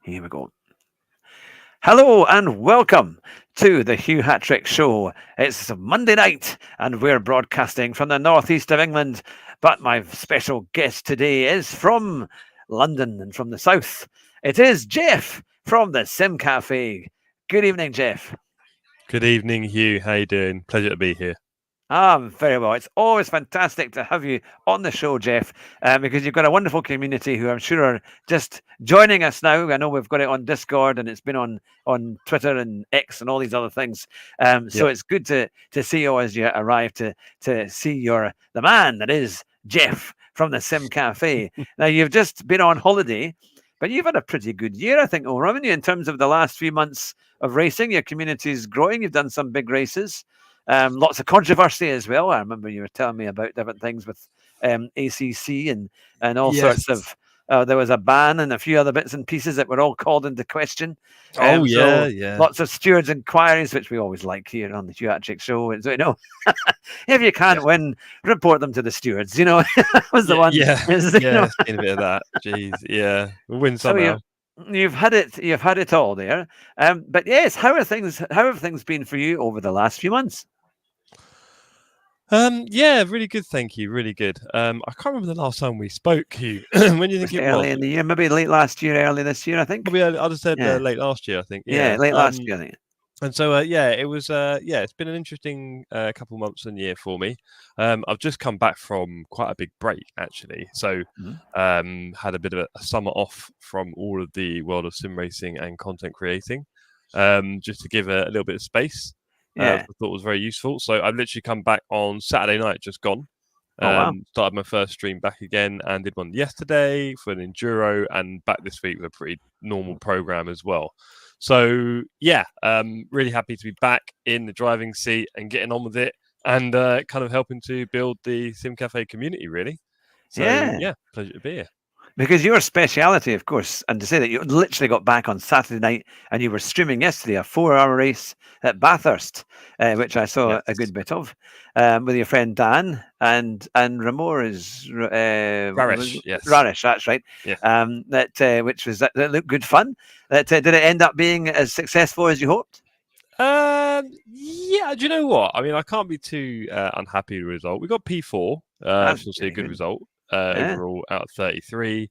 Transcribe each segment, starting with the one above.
Here we go. Hello and welcome to the Hugh Hatrick Show. It's Monday night and we're broadcasting from the northeast of England. But my special guest today is from London and from the south. It is Jeff from the Sim Cafe. Good evening, Jeff. Good evening, Hugh. How you doing? Pleasure to be here. Very well. It's always fantastic to have you on the show, Jeff, because you've got a wonderful community who I'm sure are just joining us now. I know we've got it on Discord and it's been on Twitter and X and all these other things. So it's good to see you as you arrive to see the man that is Jeff from the Sim Cafe. Now, you've just been on holiday, but you've had a pretty good year, I think, haven't you, in terms of the last few months of racing? Your community is growing. You've done some big races. Lots of controversy as well. I remember you were telling me about different things with ACC and all sorts of. There was a ban and a few other bits and pieces that were all called into question. So lots of stewards' inquiries, which we always like here on the Hugh Hatrick Show. And so, if you can't win, report them to the stewards. That was the one. Seen a bit of that. Jeez, we'll win somehow. You've had it all there. But yes, how have things been for you over the last few months? Really good, thank you. Really good. I can't remember the last time we spoke, Hugh. When do you think it was? Early in the year, maybe late last year, early this year, I think. Probably I'd have said late last year, I think. Late last year, I think. And so, it was, it's been an interesting couple months and year for me. I've just come back from quite a big break, actually. So, had a bit of a summer off from all of the world of sim racing and content creating, just to give a little bit of space. I thought was very useful. So I've literally come back on Saturday night, just gone. Started my first stream back again and did one yesterday for an enduro and back this week with a pretty normal program as well. So really happy to be back in the driving seat and getting on with it and kind of helping to build the Sim Cafe community, really. So pleasure to be here. Because your speciality, of course, and to say that you literally got back on Saturday night and you were streaming yesterday a 4-hour race at Bathurst, which I saw a good bit of, with your friend Dan and Ramor is Rarish, that's right. Yeah. That looked good fun. Did it end up being as successful as you hoped? Do you know what? I mean, I can't be too unhappy with the result. We got P4, which is obviously a good result. Overall out of 33.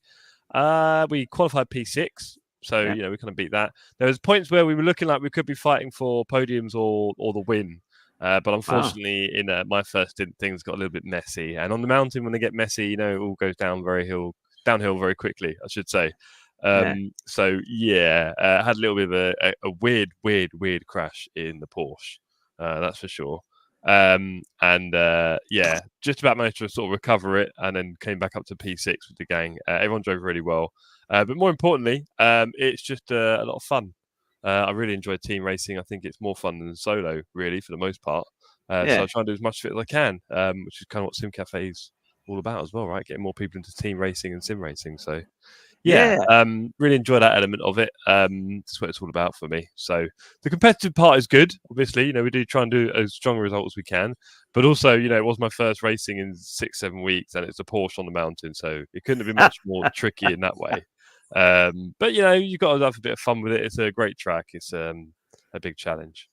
We qualified P6, so we kind of beat that. There was points where we were looking like we could be fighting for podiums or the win, but unfortunately in my first stint things got a little bit messy, and on the mountain when they get messy, it all goes downhill very quickly, I should say. So had a little bit of a weird crash in the Porsche, that's for sure. Just about managed to sort of recover it and then came back up to P6 with the gang. Everyone drove really well. But more importantly, it's just a lot of fun. I really enjoy team racing. I think it's more fun than solo, really, for the most part. So I try and do as much of it as I can, which is kind of what Sim Cafe is all about as well, right? Getting more people into team racing and sim racing. So really enjoy that element of it. That's what it's all about for me. So the competitive part is good. Obviously, we do try and do as strong a result as we can. But also, it was my first racing in 6-7 weeks, and it's a Porsche on the mountain, so it couldn't have been much more tricky in that way. But you've got to have a bit of fun with it. It's a great track. It's a big challenge.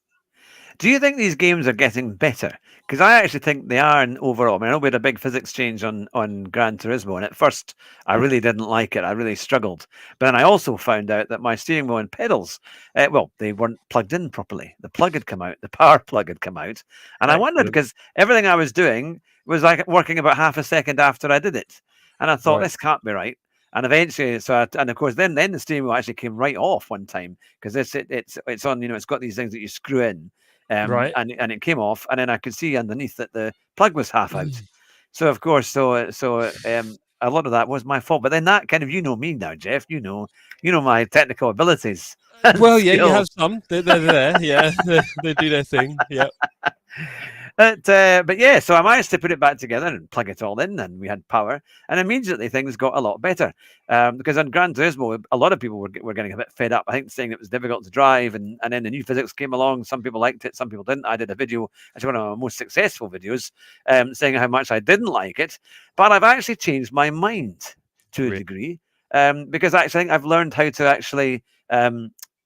Do you think these games are getting better? Because I actually think they are overall. I mean, I know we had a big physics change on Gran Turismo, and at first I really didn't like it. I really struggled. But then I also found out that my steering wheel and pedals, they weren't plugged in properly. The plug had come out, the power plug had come out. And I wondered, because everything I was doing was like working about half a second after I did it. And I thought, this can't be right. And eventually, and of course, then the steering wheel actually came right off one time, because it's on, it's got these things that you screw in. And it came off, and then I could see underneath that the plug was half out. So of course, a lot of that was my fault. But then that kind of, me now, Jeff. You know my technical abilities. Well, you have some. They're there. Yeah, they do their thing. Yeah. So I managed to put it back together and plug it all in, and we had power, and immediately things got a lot better. Because on Gran Turismo, a lot of people were getting a bit fed up, I think, saying it was difficult to drive, and then the new physics came along. Some people liked it, some people didn't. I did a video, actually one of my most successful videos, saying how much I didn't like it, but I've actually changed my mind to a degree. because actually I think I've learned how to actually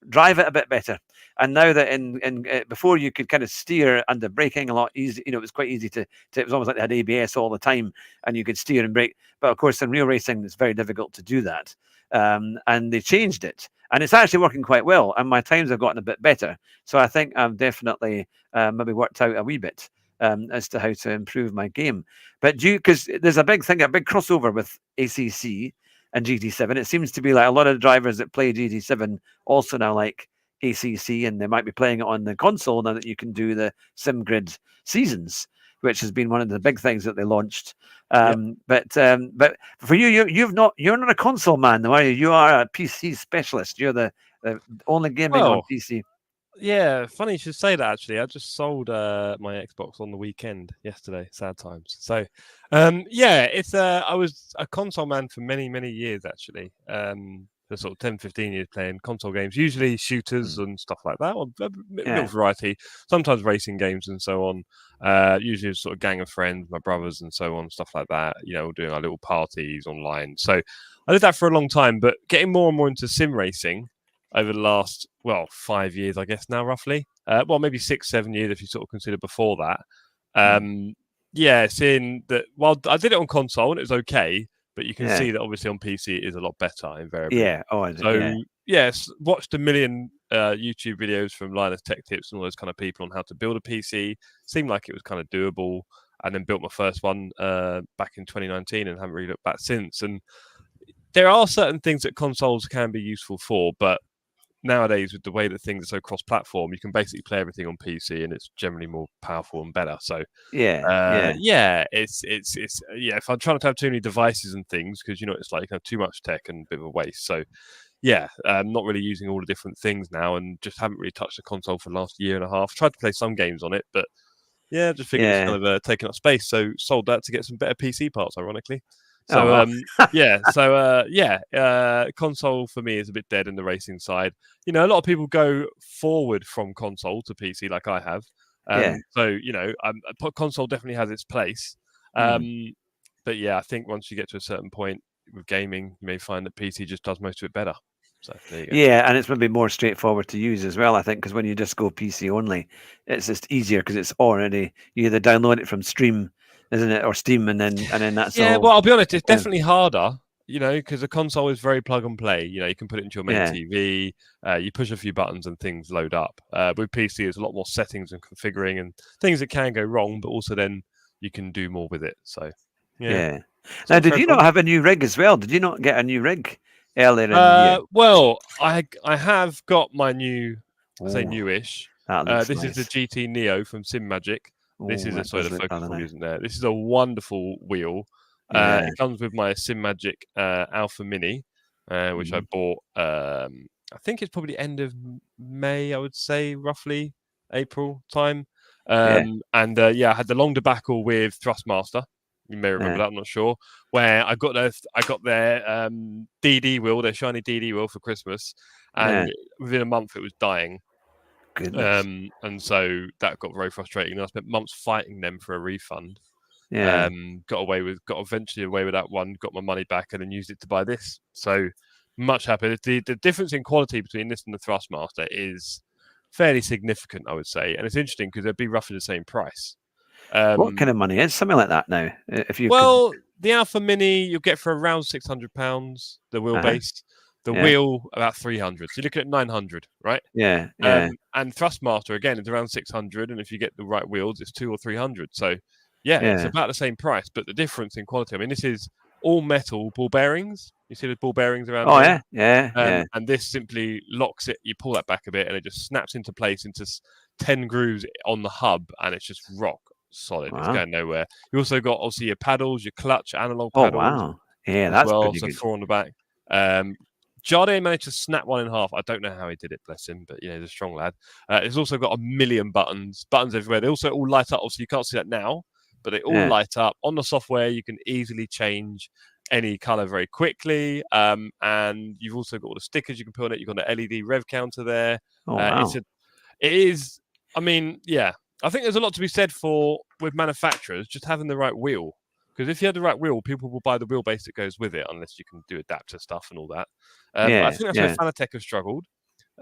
drive it a bit better. And now that before you could kind of steer under braking a lot easy, it was quite easy to it was almost like they had ABS all the time and you could steer and brake. But of course, in real racing, it's very difficult to do that. And they changed it, and it's actually working quite well. And my times have gotten a bit better. So I think I've definitely maybe worked out a wee bit as to how to improve my game. But because there's a big crossover with ACC and GT7. It seems to be like a lot of drivers that play GT7 also now like ACC, and they might be playing it on the console now that you can do the SimGrid seasons, which has been one of the big things that they launched. But for you're not a console man, though, are you? You are a PC specialist. You're the only gaming on PC. Yeah, funny you should say that. Actually, I just sold my Xbox on the weekend yesterday. Sad times. So, it's I was a console man for many years actually. For sort of 10, 15 years playing console games, usually shooters and stuff like that, or a bit variety. Sometimes racing games and so on. Usually a sort of gang of friends, my brothers and so on, stuff like that. Doing our little parties online. So I did that for a long time, but getting more and more into sim racing over the last 5 years, I guess now roughly. Maybe 6, 7 years if you sort of consider before that. Seeing that. Well, I did it on console and it was okay. But you can see that obviously on PC it is a lot better invariably. Yeah. Yes, watched a million YouTube videos from Linus Tech Tips and all those kind of people on how to build a PC. Seemed like it was kind of doable, and then built my first one back in 2019 and haven't really looked back since. And there are certain things that consoles can be useful for, but nowadays with the way that things are so cross-platform, you can basically play everything on PC, and it's generally more powerful and better. So it's if I'm trying to have too many devices and things, because it's like you have too much tech and a bit of a waste. So I'm not really using all the different things now, and just haven't really touched the console for the last year and a half. Tried to play some games on it, but just figured it's kind of taking up space. So sold that to get some better PC parts, ironically. So console for me is a bit dead in the racing side. A lot of people go forward from console to PC, like I have. Console definitely has its place. But I think once you get to a certain point with gaming, you may find that PC just does most of it better. So there you go. Yeah, and it's maybe more straightforward to use as well, I think, because when you just go PC only, it's just easier because it's already you either download it from Stream, isn't it, or Steam, and then that's all. Yeah, well, I'll be honest, it's definitely harder, because the console is very plug and play. You can put it into your main TV, you push a few buttons and things load up. With PC, there's a lot more settings and configuring and things that can go wrong, but also then you can do more with it. So, yeah. Now, did you not have a new rig as well? Did you not get a new rig earlier in the year? Well, I have got my new, I say newish. This nice. is the GT Neo from Sim Magic. This is the focus probably isn't there. This is a wonderful wheel. It comes with my Sim Magic Alpha Mini, which I bought. I think it's probably end of May, I would say, roughly April time. I had the long debacle with Thrustmaster. You may remember that. I'm not sure. Where I got their DD wheel, their shiny DD wheel for Christmas, and within a month it was dying. Goodness. And so that got very frustrating. I spent months fighting them for a refund. Got eventually away with that one, got my money back, and then used it to buy this. So much happier. The difference in quality between this and the Thrustmaster is fairly significant, I would say. And it's interesting because they'd be roughly the same price. What kind of money is something like that now? The Alpha Mini you'll get for around £600, the wheelbase. The wheel about 300. So you're looking at 900, right? Yeah. And Thrustmaster again is around 600, and if you get the right wheels, it's 200 or 300. So it's about the same price, but the difference in quality. I mean, this is all metal ball bearings. You see the ball bearings around there? Yeah. And this simply locks it. You pull that back a bit, and it just snaps into place into 10 grooves on the hub, and it's just rock solid. Wow. It's going nowhere. You also got obviously your paddles, your clutch, analog paddles. Oh wow! Yeah, that's pretty good. 4 on the back. Jardine managed to snap one in half. I don't know how he did it, bless him, but he's a strong lad. It's also got a million buttons everywhere. They also all light up. Obviously, you can't see that now, but they all light up. On the software, you can easily change any color very quickly. And you've also got all the stickers you can put on it. You've got an LED rev counter there. Oh, wow. I think there's a lot to be said with manufacturers just having the right wheel. Because if you had the right wheel, people will buy the wheelbase that goes with it, unless you can do adapter stuff and all that. I Yeah, think that's where Fanatec have struggled.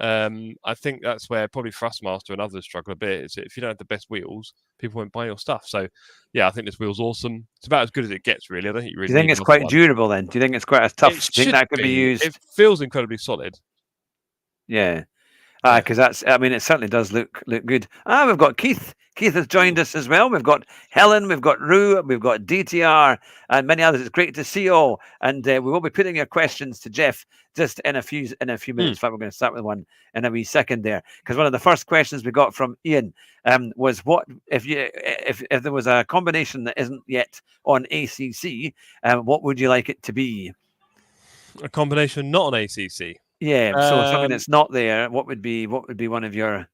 I think that's where probably Thrustmaster and others struggle a bit. Is if you don't have the best wheels, people won't buy your stuff. So, yeah, I think this wheel's awesome. It's about as good as it gets, really. I don't think you really Do you think need it's another quite one. durable then? Do you think it's quite as tough? It Do you think should that could be be. used? It feels incredibly solid. Yeah. Yeah. Because I mean, it certainly does look good. We've got Keith. Keith has joined us as well. We've got Helen, we've got Rue, we've got DTR, and many others. It's great to see you all. And we will be putting your questions to Jeff just in a few minutes. In fact, we're going to start with one in a wee second there, because one of the first questions we got from Ian was, what if there was a combination that isn't yet on ACC, what would you like it to be? A combination not on ACC. Yeah, so something that's not there. What would be one of your?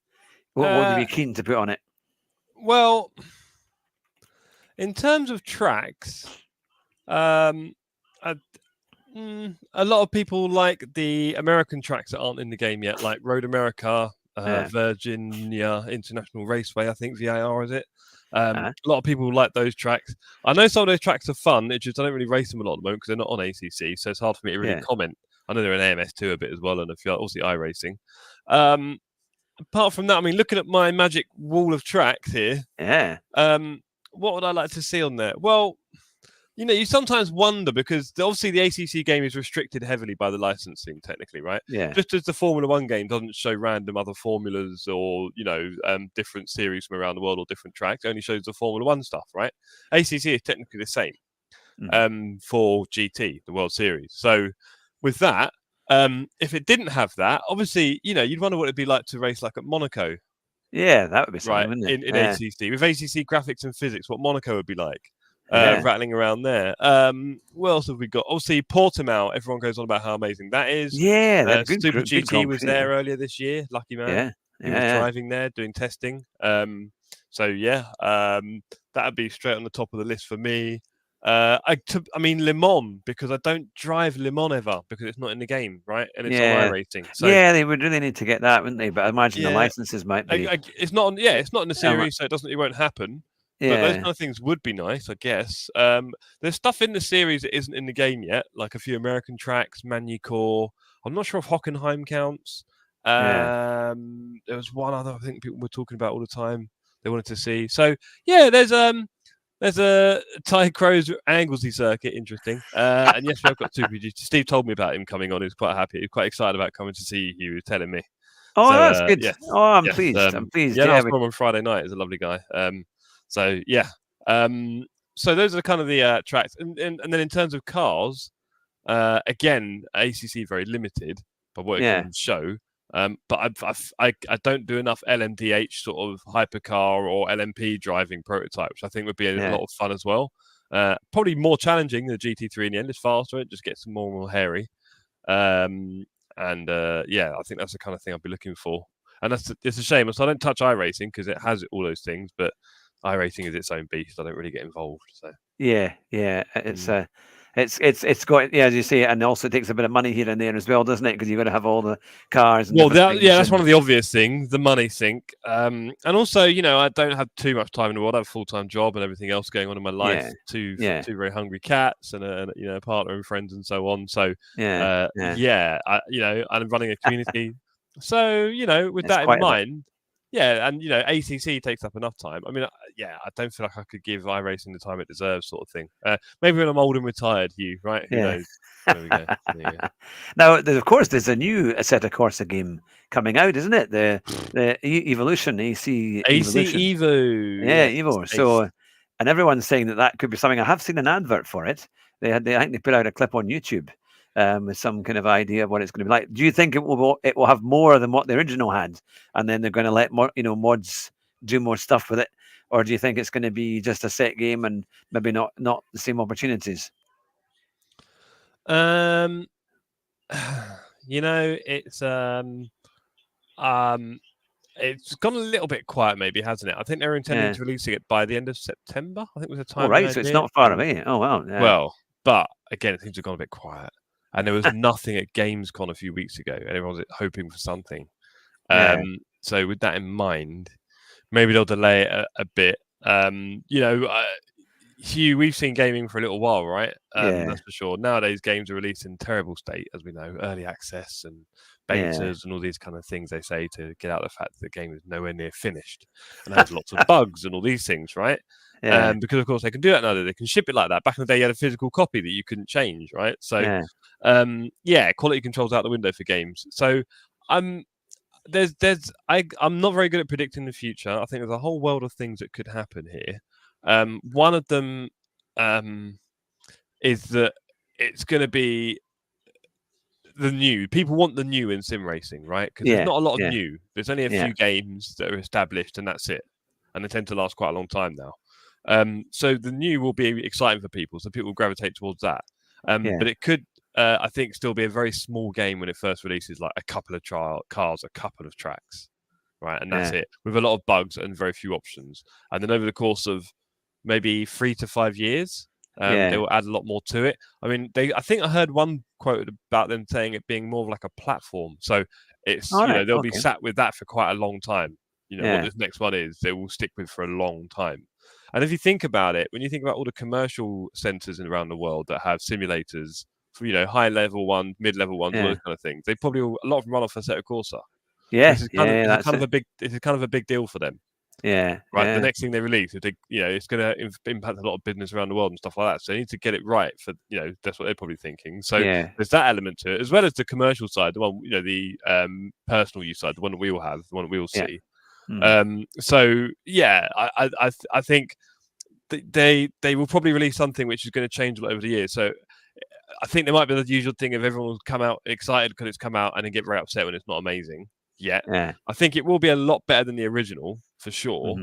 What would you be keen to put on it? Well, in terms of tracks, a lot of people like the American tracks that aren't in the game yet, like Road America, Virginia International Raceway, I think VIR is it. A lot of people like those tracks. I know some of those tracks are fun. It's just I don't really race them a lot at the moment because they're not on ACC, so it's hard for me to really comment. I know they're in AMS2 a bit as well, and a few obviously iRacing. Apart from that, I mean, looking at my magic wall of tracks here, what would I like to see on there? Well, you sometimes wonder because obviously the ACC game is restricted heavily by the licensing, technically, right? Yeah. Just as the Formula One game doesn't show random other formulas or different series from around the world or different tracks, it only shows the Formula One stuff, right? ACC is technically the same for GT, the World Series. So with that, if it didn't have that, obviously, you'd wonder what it'd be like to race like at Monaco. Yeah, that would be something, right? Wouldn't it? In ACC with ACC graphics and physics, what Monaco would be like. Yeah. Rattling around there. What else have we got? Obviously, Portimao. Everyone goes on about how amazing that is. Yeah, that good Super good GT Grand was Prix, there earlier this year. Lucky man. He was driving there, doing testing. So yeah, that would be straight on the top of the list for me. I mean Le Mans, because I don't drive Le Mans ever because it's not in the game, right? And it's on iRacing. So yeah, they would really need to get that, wouldn't they? But I imagine the licenses might be. It's not. It's not in the series, so it won't happen. Yeah. But those kind of things would be nice, I guess. There's stuff in the series that isn't in the game yet, like a few American tracks, Magny-Cours. I'm not sure if Hockenheim counts. There was one other I think people were talking about all the time they wanted to see. So yeah, there's a Ty Crow's Anglesey circuit, interesting. And yes, we have got two producers. Steve told me about him coming on. He was quite happy. He was quite excited about coming to see you. He was telling me. Oh, so, that's good. Yes, oh, I'm pleased. I'm pleased. Yeah, I saw him on Friday night. He's a lovely guy. So yeah. So those are kind of the tracks, and then in terms of cars, again, ACC very limited by what it can show. But I don't do enough LMDH sort of hypercar or LMP driving prototype, which I think would be a lot of fun as well. Probably more challenging than the GT3 in the end. It's faster, it just gets more and more hairy. I think that's the kind of thing I'd be looking for. And it's a shame. So I don't touch iRacing because it has all those things, but iRacing is its own beast. I don't really get involved. So yeah, it's got, as you say, and also it takes a bit of money here and there as well, doesn't it? Because you've got to have all the cars. And that's one of the obvious things, the money sink. And also, I don't have too much time in the world. I have a full-time job and everything else going on in my life. Two very hungry cats and a partner and friends and so on. So I'm running a community. So with that in mind. Yeah, and ACC takes up enough time. I mean, I don't feel like I could give iRacing the time it deserves, sort of thing. Maybe when I'm old and retired, Hugh, right? Who knows? There we go. Now, of course, there's a new Assetto Corsa game coming out, isn't it? The Evolution, AC Evo. Yeah, Evo. So, and everyone's saying that could be something. I have seen an advert for it. I think they put out a clip on YouTube. With some kind of idea of what it's going to be like. Do you think it will have more than what the original had, and then they're going to let more, mods do more stuff with it, or do you think it's going to be just a set game and maybe not the same opportunities? It's it's gone a little bit quiet, maybe, hasn't it? I think they're intending to releasing it by the end of September. I think was a time. Oh, right, so it's not far away. Oh, wow. Yeah. Well, but again, things have gone a bit quiet. And there was nothing at Gamescom a few weeks ago, and everyone was hoping for something. So with that in mind, maybe they'll delay it a bit. Hugh, we've seen gaming for a little while, right? Yeah. That's for sure. Nowadays, games are released in terrible state, as we know, early access and Yeah. betas and all these kind of things they say to get out the fact that the game is nowhere near finished and has lots of bugs and all these things, right? Yeah. Because of course they can do that now. They can ship it like that. Back in the day, you had a physical copy that you couldn't change, right? So, Yeah. quality control's out the window for games. So, I'm I'm not very good at predicting the future. I think there's a whole world of things that could happen here. One of them is that it's going to be the new. People want the new in sim racing, right? Because there's not a lot of new. There's only a few games that are established, and that's it. And they tend to last quite a long time now. So the new will be exciting for people, so people will gravitate towards that. But it could, I think, still be a very small game when it first releases, like a couple of cars, a couple of tracks, right? And that's it, with a lot of bugs and very few options. And then over the course of maybe 3 to 5 years, they will add a lot more to it. I mean, I think I heard one quote about them saying it being more of like a platform. So it's, they'll be sat with that for quite a long time. What this next one is, they will stick with for a long time. And if you think about it, when you think about all the commercial centers around the world that have simulators for, high level ones, mid level ones, all those kind of things, they probably a lot of them run off Assetto Corsa. Yeah. This is kind of a big deal for them. Yeah. Right. Yeah. The next thing they release, if they, it's going to impact a lot of business around the world and stuff like that. So they need to get it right for, that's what they're probably thinking. So there's that element to it, as well as the commercial side, the one, the personal use side, the one that we all have, the one that we all see. So yeah, I think they will probably release something which is going to change a lot over the years. So I think there might be the usual thing of everyone will come out excited because it's come out and then get very upset when it's not amazing yet. I think it will be a lot better than the original for sure.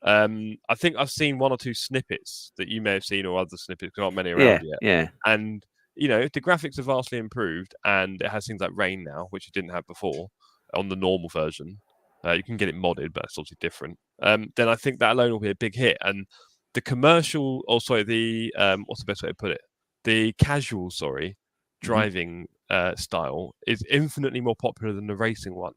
I think I've seen one or two snippets that you may have seen, or other snippets, because there aren't many around yet. Yeah. And if the graphics are vastly improved and it has things like rain now, which it didn't have before on the normal version, you can get it modded, but it's obviously different. Then I think that alone will be a big hit. And the commercial, what's the best way to put it? The casual, driving style is infinitely more popular than the racing one,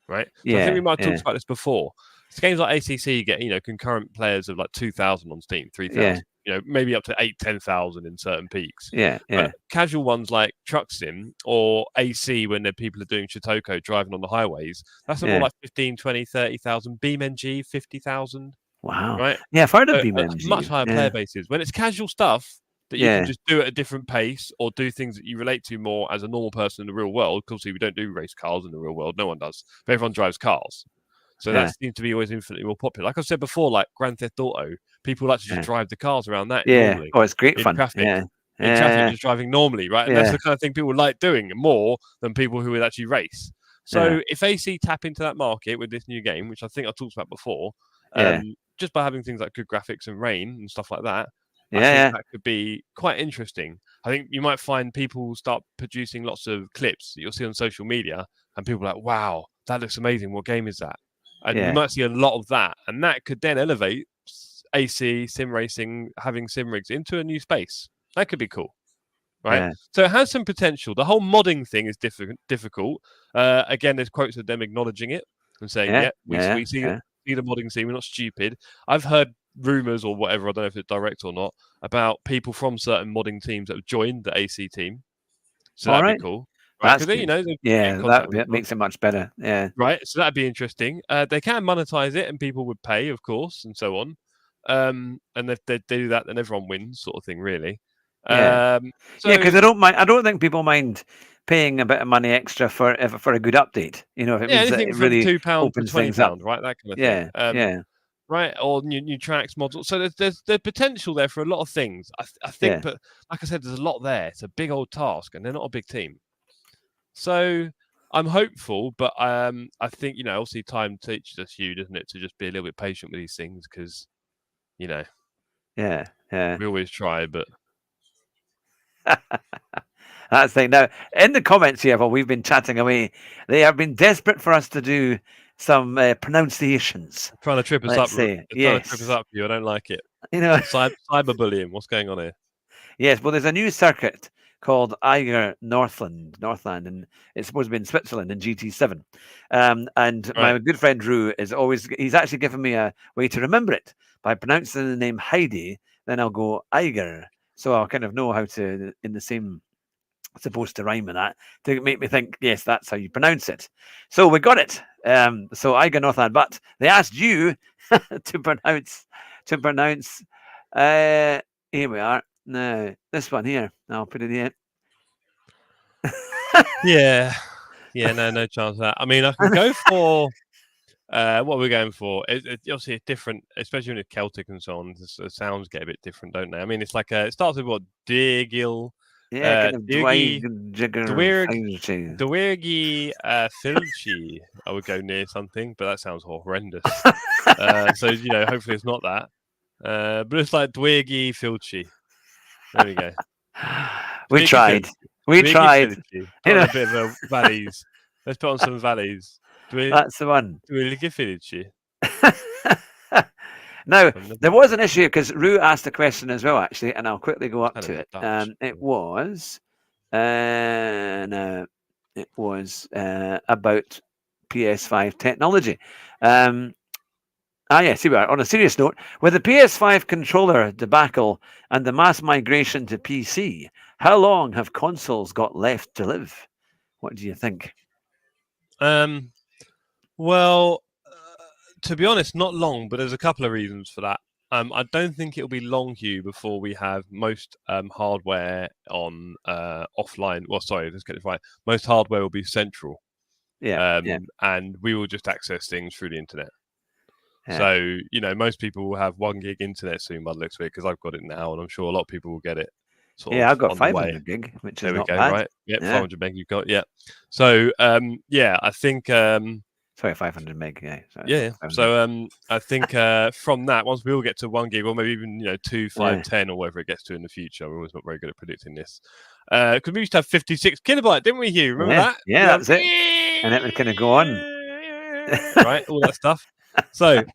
right? So I think we might have talked about this before. It's games like ACC get concurrent players of like 2,000 on Steam, 3,000, maybe up to 10,000 in certain peaks. But casual ones like Truck Sim or AC, when the people are doing Shotoko driving on the highways, that's more like 15, 20, 30,000. BeamNG 50,000. Wow. Right? Yeah, I've heard of BeamNG. Much higher player bases. When it's casual stuff that you can just do at a different pace or do things that you relate to more as a normal person in the real world. Because we don't do race cars in the real world. No one does. But everyone drives cars. So that seems to be always infinitely more popular. Like I said before, like Grand Theft Auto, people like to just drive the cars around that normally. Oh, it's great fun. Traffic. In traffic, just driving normally, right? And that's the kind of thing people like doing more than people who would actually race. So if AC tap into that market with this new game, which I think I talked about before, just by having things like good graphics and rain and stuff like that, I think that could be quite interesting. I think you might find people start producing lots of clips that you'll see on social media, and people are like, wow, that looks amazing. What game is that? And you might see a lot of that. And that could then elevate AC, sim racing, having sim rigs into a new space. That could be cool. Right? So it has some potential. The whole modding thing is difficult. Again, there's quotes of them acknowledging it and saying, we see the modding scene. We're not stupid. I've heard rumors or whatever, I don't know if it's direct or not, about people from certain modding teams that have joined the AC team. So that'd be cool. Right? That's that makes it much better. Yeah. Right. So that'd be interesting. They can monetize it and people would pay, of course, and so on. And if they do that, then everyone wins, sort of thing, really. Because I don't think people mind paying a bit of money extra for a good update. If it means that it really £2 opens to £20, things up. right? That kind of thing. Right, or new tracks, mods. So there's potential there for a lot of things. I think, but like I said, there's a lot there. It's a big old task, and they're not a big team. So I'm hopeful, but I think obviously time teaches us, Hugh, doesn't it, to just be a little bit patient with these things because, we always try, but. That's the thing. Now, in the comments here, while we've been chatting away, they have been desperate for us to do some pronunciations. Trying to trip us up. Trying to trip us up, you. I don't like it. Cyberbullying. What's going on here? Yes, well, there's a new circuit called Eiger Northland, and it's supposed to be in Switzerland in GT7. And my good friend Drew he's actually given me a way to remember it by pronouncing the name Heidi then I'll go Eiger. So I'll kind of know how to, in the same, supposed to rhyme with that, to make me think, yes, that's how you pronounce it. So we got it. So Eiger Northland, but they asked you to pronounce. Here we are. No, this one here. I'll put it in. Yeah, no chance of that. I mean, I can go for what we're going for. Obviously, it's different, especially when it's Celtic and so on. The sounds get a bit different, don't they? I mean, it's like it starts with what Digil, Yeah, kind of Dwigi, jigger Dwyrg, Dwyrgi, Filchi. I would go near something, but that sounds horrendous. So hopefully it's not that. But it's like Dwyrgi Filchi. There we go. We tried. We Dwyrgi tried. Filchi. Put on a bit of a valleys. Let's put on some valleys. That's the one. Dwyrgi Filchi. Now, there was an issue because Rue asked a question as well, actually, and I'll quickly go up to it. It was about PS5 technology. Yes, here we are. On a serious note, with the PS5 controller debacle and the mass migration to PC, how long have consoles got left to live? What do you think? Well, to be honest, not long, but there's a couple of reasons for that. I don't think it'll be long, Hugh, before we have most hardware on offline. Well, sorry, let's get it right. Most hardware will be central. And we will just access things through the internet. Yeah. So, most people will have 1 gig internet soon by the looks of it, because I've got it now, and I'm sure a lot of people will get it. I've got 500 gig, which is not bad. Right? Yep, 500 meg you've got, yeah. So, I think... Sorry, 500 meg, yeah. Sorry, yeah. So, I think from that, once we all get to 1 gig, or maybe even, 2, 5, 10, or whatever it gets to in the future, we're always not very good at predicting this. Because we used to have 56 kilobyte, didn't we, Hugh? Remember that? Yeah, that's it. And it would kind of go on. Right, all that stuff. So, with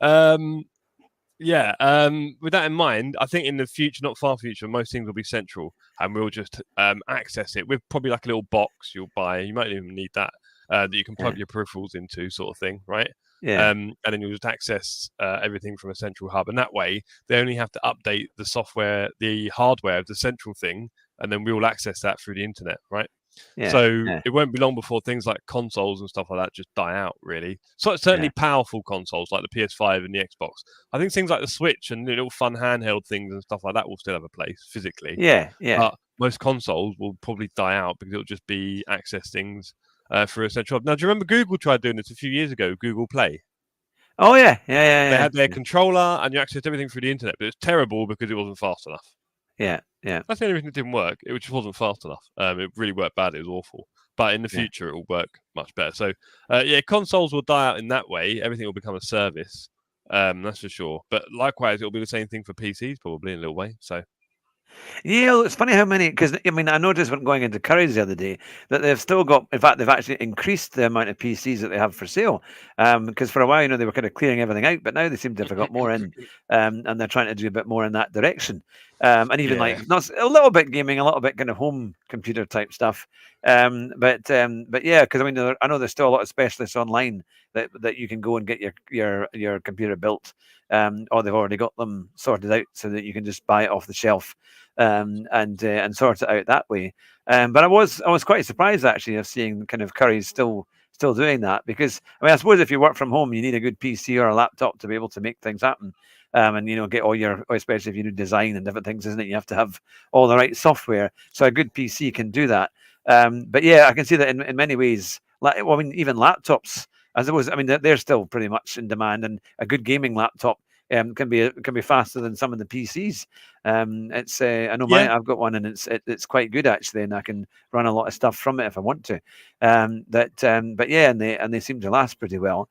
that in mind, I think in the future, not far future, most things will be central, and we'll just access it with probably like a little box you'll buy. You might even need that you can plug your peripherals into, sort of thing, right? Yeah. And then you'll just access everything from a central hub, and that way they only have to update the software, the hardware of the central thing, and then we will access that through the internet, right? Yeah, so it won't be long before things like consoles and stuff like that just die out, really. So certainly powerful consoles like the PS5 and the Xbox. I think things like the Switch and little fun handheld things and stuff like that will still have a place physically. Yeah. But most consoles will probably die out because it'll just be access things through a central hub. Now, do you remember Google tried doing this a few years ago, Google Play? Oh, yeah. They had their controller and you accessed everything through the internet, but it's terrible because it wasn't fast enough. Yeah. That's the only reason it didn't work. It just wasn't fast enough. It really worked bad. It was awful. But in the future, it will work much better. So, consoles will die out in that way. Everything will become a service. That's for sure. But likewise, it'll be the same thing for PCs, probably in a little way. So. Yeah, it's funny how many, because I mean, I noticed when going into Curry's the other day that they've still got, in fact, they've actually increased the amount of PCs that they have for sale. Because for a while, they were kind of clearing everything out, but now they seem to have got more in, and they're trying to do a bit more in that direction. And even like not a little bit gaming, a little bit kind of home computer type stuff. But yeah, because I mean, I know there's still a lot of specialists online that you can go and get your computer built, or they've already got them sorted out so that you can just buy it off the shelf. And sort it out that way. But I was quite surprised actually of seeing kind of Curry's still doing that, because I mean, I suppose if you work from home, you need a good PC or a laptop to be able to make things happen. And get all your, especially if you do design and different things, isn't it? You have to have all the right software. So a good PC can do that. But yeah, I can see that in many ways. I mean, even laptops, I suppose. I mean, they're still pretty much in demand, and a good gaming laptop can be faster than some of the PCs. It's I know I've got one, and it's quite good actually, and I can run a lot of stuff from it if I want to. But yeah, and they seem to last pretty well.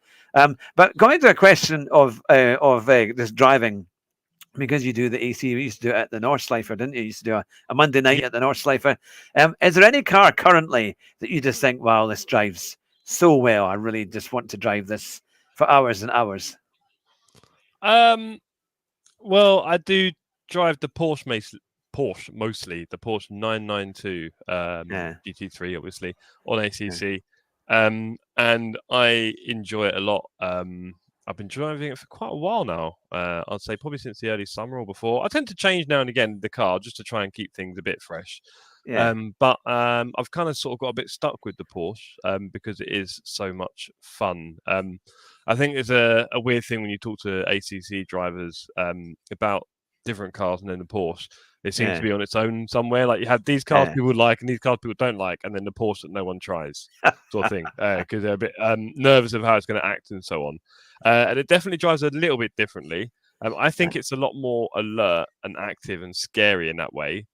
But going to a question of this driving, because you do the AC, you used to do it at the Nordschleifer, didn't you? You used to do a Monday night at the Nordschleifer. Is there any car currently that you just think, wow, this drives so well, I really just want to drive this for hours and hours? Well, I do drive the Porsche mostly, the Porsche 992 GT3, obviously, on ACC. And I enjoy it a lot. I've been driving it for quite a while now. I'd say probably since the early summer or before. I tend to change now and again the car just to try and keep things a bit fresh. Yeah, But I've kind of sort of got a bit stuck with the Porsche because it is so much fun. I think there's a weird thing when you talk to ACC drivers about different cars, and then the Porsche, it seems to yeah, be on its own somewhere. Like you have these cars yeah, people like and these cars people don't like, and then the Porsche that no one tries, sort of thing, because they're a bit nervous of how it's going to act and so on. And it definitely drives a little bit differently. I think it's a lot more alert and active and scary in that way,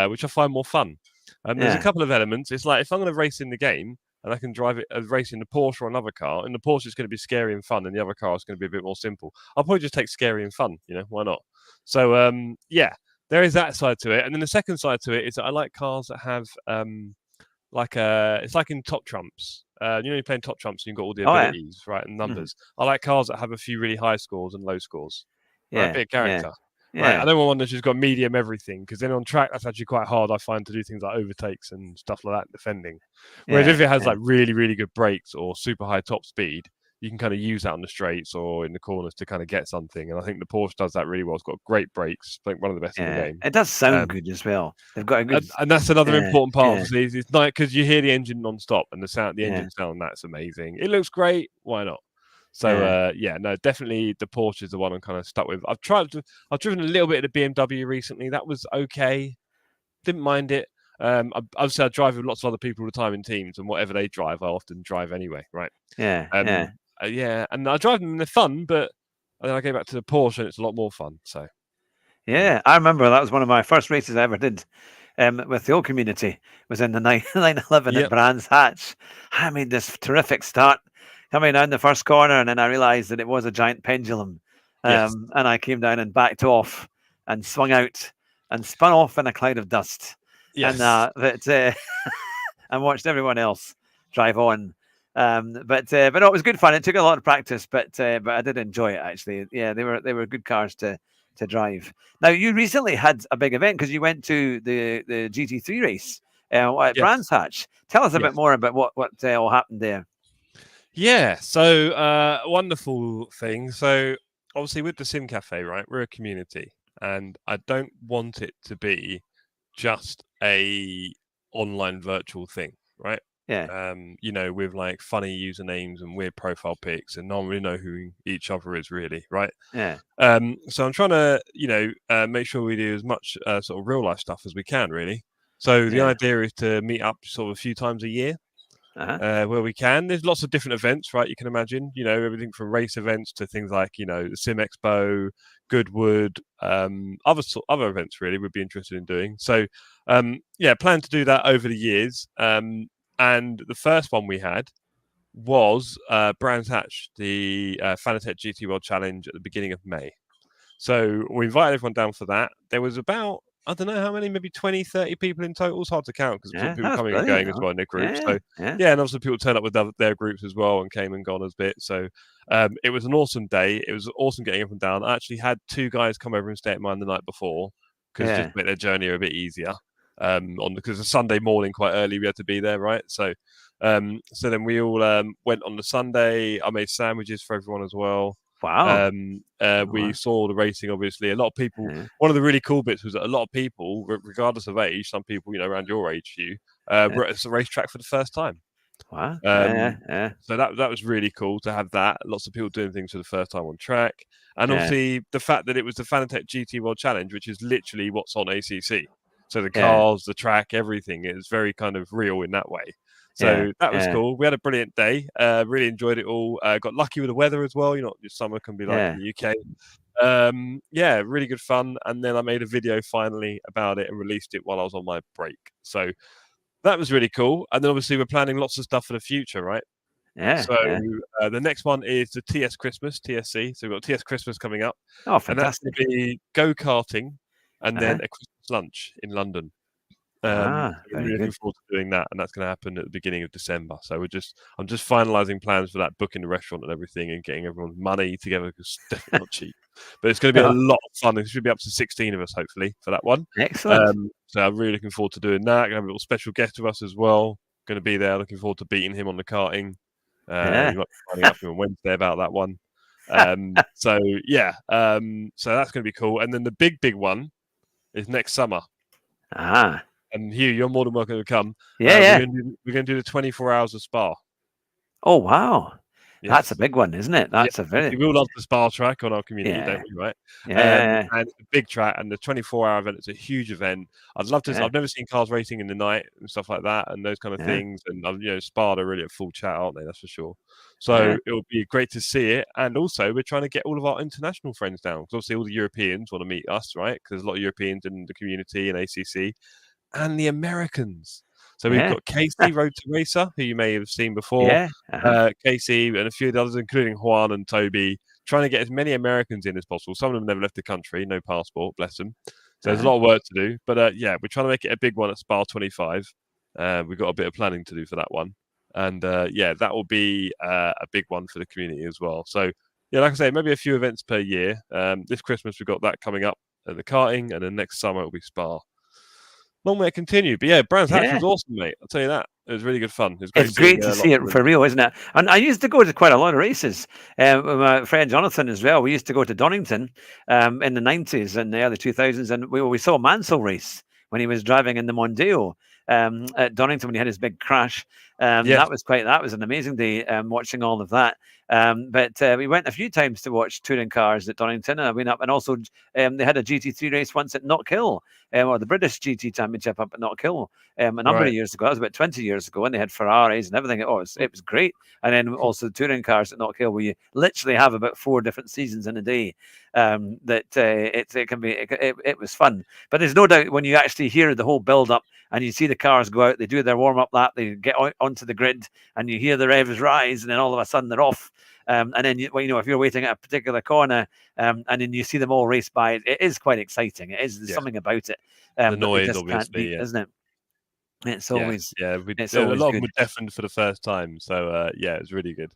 which I find more fun. There's a yeah, couple of elements. It's like if I'm going to race in the game and I can drive it race in the Porsche or another car, and the Porsche is going to be scary and fun, and the other car is going to be a bit more simple. I'll probably just take scary and fun. Why not? So yeah, there is that side to it, and then the second side to it is that I like cars that have it's like in Top Trumps. You're playing Top Trumps and you've got all the oh yeah, abilities, right, and mhm, numbers. I like cars that have a few really high scores and low scores, right, a yeah, bit of yeah, character. Right, I yeah, don't want one that's just got medium everything because then on track that's actually quite hard. I find to do things like overtakes and stuff like that, defending. Whereas yeah, if it has yeah, like really really good brakes or super high top speed, you can kind of use that on the straights or in the corners to kind of get something. And I think the Porsche does that really well. It's got great brakes, I think one of the best in the yeah. game. It does sound Um, good as well. They've got a good, and that's another yeah, important part. yeah, Obviously, it's like because you hear the engine non-stop and the yeah, engine sound that's amazing. It looks great. Why not? So yeah, yeah, no, definitely the Porsche is the one I'm kind of stuck with. I've driven a little bit of the BMW recently. That was okay. Didn't mind it. Obviously, I drive with lots of other people all the time in teams, and whatever they drive, I often drive anyway. Right. yeah, yeah. Yeah, and I drive them and they're fun, but then I go back to the Porsche and it's a lot more fun. So yeah, Yeah, I remember that was one of my first races I ever did with the old community. Was in the 911 at yep, Brands Hatch. I made this terrific start coming down the first corner, and then I realised that it was a giant pendulum, yes, and I came down and backed off and swung out and spun off in a cloud of dust, and yes, and watched everyone else drive on. But no, it was good fun. It took a lot of practice, but I did enjoy it actually. Yeah, they were good cars to drive. Now you recently had a big event because you went to the GT3 race at yes, Brands Hatch. Tell us a bit yes. more about what all happened there. Yeah, so wonderful thing. So obviously with the Sim Cafe, right, we're a community, and I don't want it to be just a online virtual thing, right? Yeah, With like funny usernames and weird profile pics, and no one really know who each other is really, right? yeah, So I'm trying to, make sure we do as much sort of real life stuff as we can, really. So the yeah. idea is to meet up sort of a few times a year Uh-huh. where we can. There's lots of different events, right? You can imagine, everything from race events to things like, the Sim Expo, Goodwood, other events really would be interested in doing. So, yeah, plan to do that over the years. And the first one we had was Brands Hatch, the Fanatec GT World Challenge at the beginning of May. So we invited everyone down for that. There was about, I don't know how many, maybe 20, 30 people in total. It's hard to count because Yeah, people that's coming and brilliant. going as well in their groups. Yeah, So yeah, yeah, and also people turned up with their groups as well and came and gone a bit. So it was an awesome day. It was awesome getting everyone down. I actually had two guys come over and stay at mine the night before because just yeah, to make their journey a bit easier. Because it's a Sunday morning quite early, we had to be there, right? So then we all went on the Sunday. I made sandwiches for everyone as well. wow. We Wow. saw the racing, obviously. A lot of people. Yeah, One of the really cool bits was that a lot of people, regardless of age, some people, around your age, Hugh, yeah. were at the racetrack for the first time. Wow. Yeah, yeah, Um, yeah, so that was really cool to have that. Lots of people doing things for the first time on track, and yeah, obviously the fact that it was the Fanatec GT World Challenge, which is literally what's on ACC. So the yeah, cars, the track, everything is very kind of real in that way. yeah, So that was yeah, cool. We had a brilliant day. Really enjoyed it all. Got lucky with the weather as well. Summer can be like in yeah, the UK. Yeah, really good fun. And then I made a video finally about it and released it while I was on my break. So that was really cool. And then obviously we're planning lots of stuff for the future, right? yeah, So yeah. the next one is the TS Christmas, TSC. So we've got TS Christmas coming up, Oh, and that's going fantastic. to be go karting and then Uh-huh. a Christmas lunch in London. Ah, I'm very really looking good. forward to doing that, and that's going to happen at the beginning of December. So I'm just finalising plans for that, booking the restaurant and everything, and getting everyone's money together because it's definitely not cheap. But it's going to be a Oh, lot of fun. There should be up to 16 of us, hopefully, for that one. excellent. So I'm really looking forward to doing that. Going to have a little special guest with us as well. Going to be there. Looking forward to beating him on the karting. Yeah. You might be finding out from him on Wednesday about that one. So yeah, so that's going to be cool. And then the big one is next summer. Ah, And Hugh, you're more than welcome to come. yeah. We're going to do the 24 hours of Spa. Oh, wow. That's a Yes. big one, isn't it? Yeah, That's a very, we all love the Spa track on our community, yeah, don't we? Right. yeah, And it's a big track, and the 24-hour event is a huge event. I'd love to. yeah, I've never seen cars racing in the night and stuff like that, and those kind of yeah, things. And Spa are really at full chat, aren't they? That's for sure. yeah, So it will be great to see it, and also we're trying to get all of our international friends down because obviously all the Europeans want to meet us, right? Because there's a lot of Europeans in the community and ACC, and the Americans. So we've yeah, got Casey, Road to Racer, who you may have seen before. yeah, uh-huh, Casey and a few of the others, including Juan and Toby, trying to get as many Americans in as possible. Some of them never left the country, no passport, bless them. So there's a uh-huh. lot of work to do. But yeah, we're trying to make it a big one at Spa 25. We've got a bit of planning to do for that one. And yeah, that will be a big one for the community as well. So yeah, like I say, maybe a few events per year. This Christmas, we've got that coming up at the karting, and then next summer it'll be Spa. Long may it continue. But yeah, Brands Hatch Yeah. was awesome, mate. I'll tell you that. It was really good fun. It was great It's great to a lot see of it for real, isn't it? And I used to go to quite a lot of races with my friend Jonathan as well. We used to go to Donington in the 90s and the early 2000s, and we saw Mansell race when he was driving in the Mondeo at Donington when he had his big crash. Yes. That was an amazing day watching all of that. But we went a few times to watch touring cars at Donington. I went up, and also they had a GT3 race once at Knockhill, or the British GT Championship up at Knockhill a number of Right. years ago. That was about 20 years ago, and they had Ferraris and everything. Oh, it was great. And then also the touring cars at Knockhill, where you literally have about 4 different seasons in a day. It can be. It was fun, but there's no doubt when you actually hear the whole build up and you see the cars go out, they do their warm up lap, they get onto the grid, and you hear the revs rise, and then all of a sudden they're off. And then if you're waiting at a particular corner, and then you see them all race by, it is quite exciting. There's something about it The that they noise, just can't obviously. beat, Yeah. It's Yeah. always Yeah. it's A always lot of them good. were deafened for the first time. So yeah, it was really good.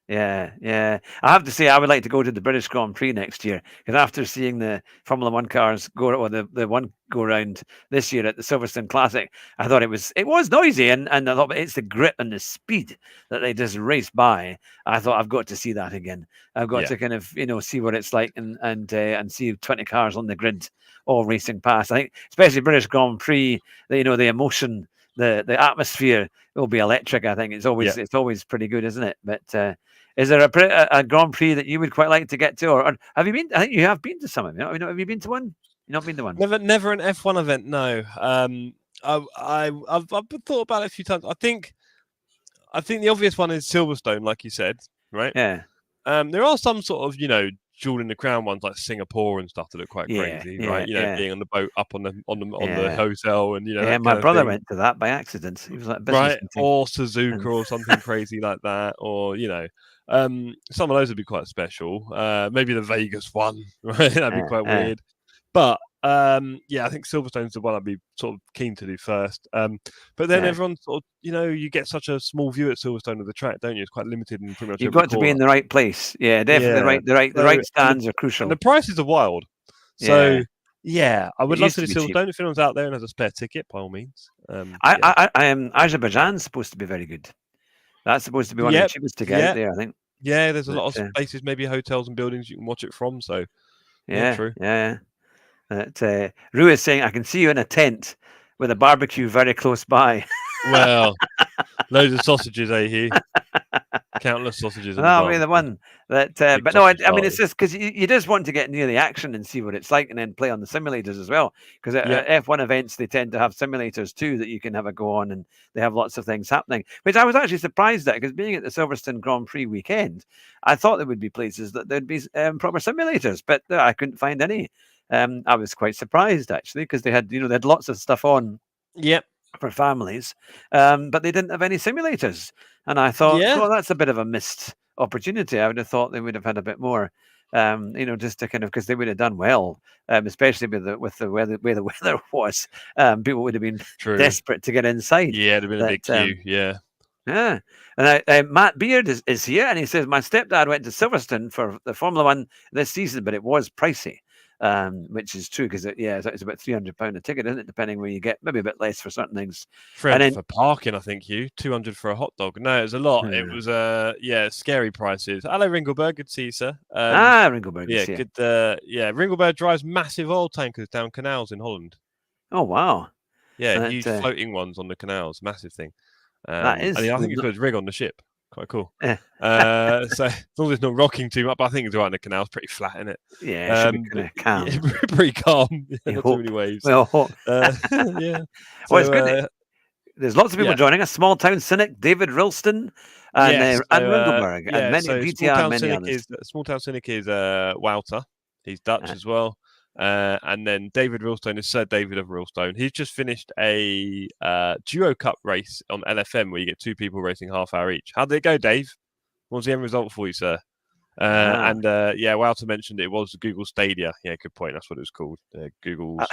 Yeah. I have to say, I would like to go to the British Grand Prix next year because after seeing the Formula One cars go, or the one go round this year at the Silverstone Classic, I thought it was noisy, and I thought, but it's the grit and the speed that they just race by. I thought I've got to see that again. I've got Yeah. to kind of see what it's like and see 20 cars on the grid all racing past. I think especially British Grand Prix, the emotion, the atmosphere will be electric. I think it's always pretty good, isn't it? But is there a Grand Prix that you would quite like to get to, or have you been? I think you have been to some of them. Have you been to one? You've not been to one? Never an F1 event. No. I've thought about it a few times. I think the obvious one is Silverstone, like you said, right? Yeah. There are some sort of jewel in the crown ones like Singapore and stuff that look quite crazy, right? Being on the boat up on the hotel, and Yeah, my brother went to that by accident. He was like business right, meeting. or Suzuka or something crazy like that, or some of those would be quite special. Maybe the Vegas one, right? That'd be quite weird. But yeah, I think Silverstone's the one I'd be sort of keen to do first. But then everyone sort of, you get such a small view at Silverstone of the track, don't you? It's quite limited in pretty much. You've got to be in the right place. Yeah, definitely the right stands are crucial. And the prices are wild. So yeah, I would love to do Silverstone. If anyone's out there and has a spare ticket, by all means. I am Azerbaijan's supposed to be very good. That's supposed to be one of the cheapest to get out there, I think. Yeah, there's a lot of spaces, maybe hotels and buildings you can watch it from. So true. Yeah. Rue is saying, I can see you in a tent with a barbecue very close by. Well, loads of sausages, Hugh? Countless sausages. That'll be the one that. But no, I mean, it's just because you just want to get near the action and see what it's like, and then play on the simulators as well. Because at F1 events, they tend to have simulators too that you can have a go on, and they have lots of things happening. Which I was actually surprised at, because being at the Silverstone Grand Prix weekend, I thought there would be places that there'd be proper simulators, but I couldn't find any. I was quite surprised actually, because they had lots of stuff on. Yep. For families, but they didn't have any simulators, and I thought, well, that's a bit of a missed opportunity. I would have thought they would have had a bit more, just to kind of, because they would have done well, especially with the way the weather was. People would have been desperate to get inside. Yeah, it'd have been a big queue. Yeah. And Matt Beard is here, and he says, my stepdad went to Silverstone for the Formula One this season, but it was pricey. which is true because it's about £300 a ticket, isn't it? Depending where you get, maybe a bit less for certain things. And then For parking, I think 200 for a hot dog. No, it was a lot. It was scary prices. Hello, Ringleberg. Good to see you, sir. Ringleberg, Yeah, good. Ringleberg drives massive oil tankers down canals in Holland. Oh wow! Yeah, That, huge floating ones on the canals, massive thing. that is. I think it's got his rig on the ship. Quite cool. Yeah. So as long as it's not rocking too much, but I think it's right in the canal. It's pretty flat, isn't it? Yeah, it should be kind of calm. Yeah, pretty calm. Not hope. too many waves. Well, yeah. Well, it's good. There's lots of people joining us. Small Town Cynic, David Rilston, and Ringleberg, and many VTR, and many others. Small Town Cynic is Wouter. He's Dutch as well. And then David Rilstone is Sir David of Rilstone. He's just finished a duo cup race on LFM where you get two people racing half hour each. How did it go, Dave? What was the end result for you, sir? Wouter mentioned it was Google Stadia. Yeah, good point. That's what it was called. Google's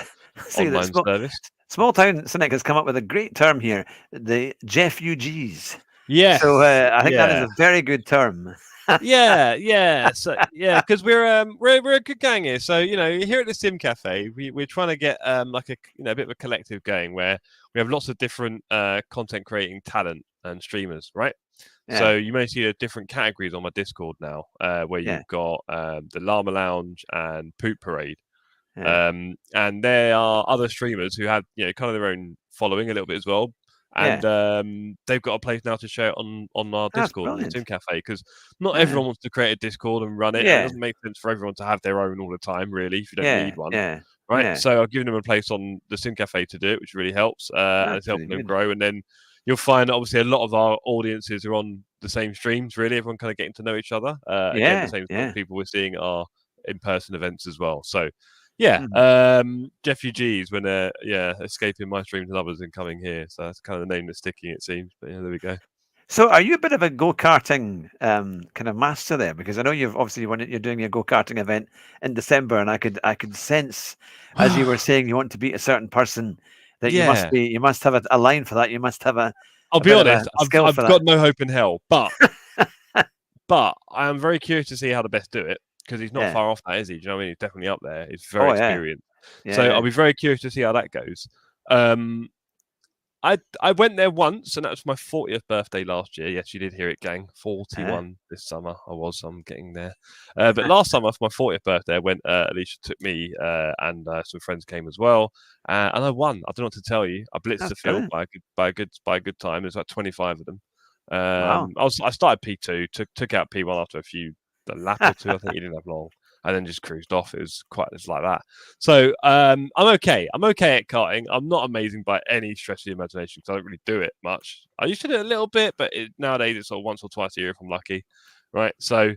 online service. Small Town Cynic has come up with a great term here, the Jeff UGs. Yes. So I think that is a very good term. So because we're a good gang here. So here at the Sim Cafe, we're trying to get a bit of a collective going where we have lots of different content creating talent and streamers, right? Yeah. So you may see different categories on my Discord now, where you've got the Llama Lounge and Poop Parade. Yeah. And there are other streamers who have kind of their own following a little bit as well. And they've got a place now to share it on our Discord, on the Sim Cafe, because not everyone wants to create a Discord and run it. Yeah. It doesn't make sense for everyone to have their own all the time, really, if you don't need one. Yeah. Right. Yeah. So I've given them a place on the Sim Cafe to do it, which really helps. And it's helping them grow. And then you'll find that obviously a lot of our audiences are on the same streams, really. Everyone kind of getting to know each other. Again, the same sort of people we're seeing are in-person events as well. So Jeff UG's when escaping my streams and others and coming here. So that's kind of the name that's sticking, it seems. But there we go. So are you a bit of a go-karting kind of master there? Because I know you're doing your go-karting event in December, and I could sense as you were saying you want to beat a certain person that you must have a line for that. You must have I'll be honest, I've got no hope in hell, but I am very curious to see how the best do it. Because he's not far off that, is he? Do you know what I mean? He's definitely up there. He's very experienced. I'll be very curious to see how that goes. I went there once, and that was my 40th birthday last year. Yes, you did hear it, gang. 41 this summer. I'm getting there. But last summer, for my 40th birthday, I went. Alicia took me, and some friends came as well. And I won. I don't know what to tell you. I blitzed the field by a good time. There's like 25 of them. Wow. I started P2, took out P1 after a lap or two. I think he didn't have long, and then just cruised off. It's like that. So I'm okay. I'm okay at karting. I'm not amazing by any stretch of the imagination because I don't really do it much. I used to do it a little bit, but nowadays it's sort of once or twice a year if I'm lucky. Right. So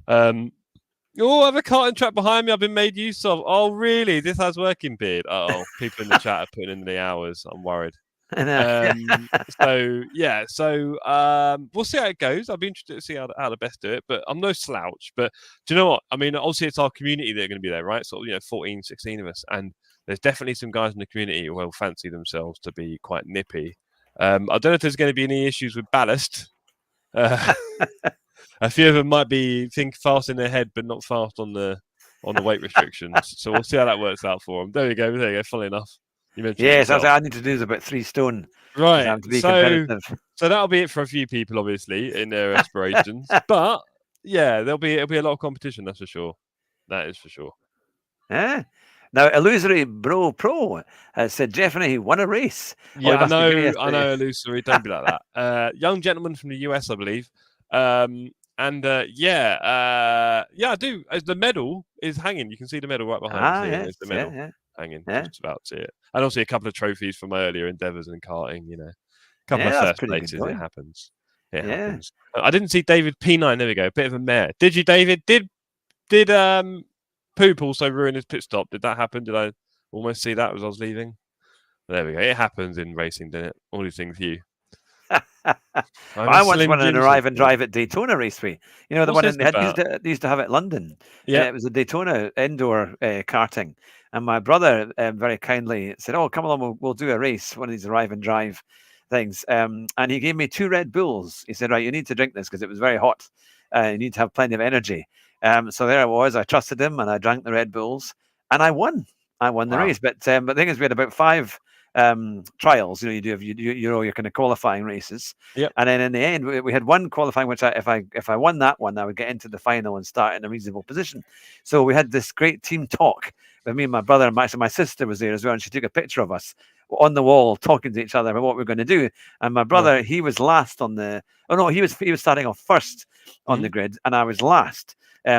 I have a karting track behind me. I've been made use of. Oh, really? This has working, Beard. Oh, people in the chat are putting in the hours. I'm worried. So we'll see how it goes. I'll be interested to see how the best do it, but I'm no slouch. But do you know what I mean? Obviously it's our community that are going to be there, right? So 14, 16 of us, and there's definitely some guys in the community who will fancy themselves to be quite nippy. I don't know if there's going to be any issues with ballast. A few of them might be think fast in their head but not fast on the weight restrictions, so we'll see how that works out for them. There you go, funny enough. Yes, I need to do is about 3 stone. Right. So that'll be it for a few people, obviously, in their aspirations. But it'll be a lot of competition, that's for sure. That is for sure. Yeah. Now, Illusory Bro Pro has said Jeffrey won a race. Yeah, I know, Illusory. Don't be like that. Young gentleman from the US, I believe. I do. As the medal is hanging, you can see the medal right behind. Yes, the medal. Hanging, just about to see it, and also a couple of trophies from my earlier endeavours in karting. A couple of first places. It happens. It happens. I didn't see David P9. There we go. A bit of a mare. Did you, David? Did Poop also ruin his pit stop? Did that happen? Did I almost see that as I was leaving? There we go. It happens in racing, doesn't it? All these things, Hugh. I once won an arrive and drive at Daytona Raceway. The one they used to have at London. Yeah, it was a Daytona indoor karting. And my brother very kindly said, "Oh, come along, we'll do a race, one of these arrive and drive things." And he gave me 2 Red Bulls. He said, "Right, you need to drink this because it was very hot. You need to have plenty of energy." So there I was. I trusted him, and I drank the Red Bulls. and I won. I won the Wow. race. But the thing is, we had about 5 trials. You do have your kind of qualifying races, Yep. and then in the end, we had one qualifying, which if I won that one, I would get into the final and start in a reasonable position. So we had this great team talk with me and my brother, and actually my sister was there as well, and she took a picture of us on the wall talking to each other about what we are going to do. And my brother, he was last on the. Oh no, he was starting off first on the grid, and I was last.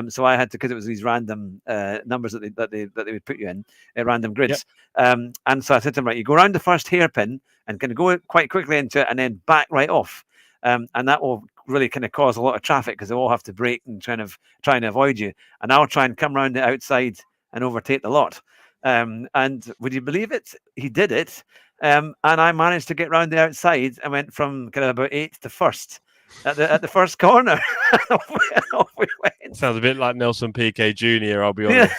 So I had to, because it was these random numbers that they would put you in, random grids. And so I said to him, right, you go around the first hairpin and can go quite quickly into it, and then back right off. And that will really kind of cause a lot of traffic because they all have to brake and try and avoid you. And I'll try and come around the outside and overtake the lot. And would you believe it? He did it. And I managed to get round the outside and went from kind of about 8th to 1st at the first corner. off we went. Sounds a bit like Nelson Piquet Jr., I'll be Yeah.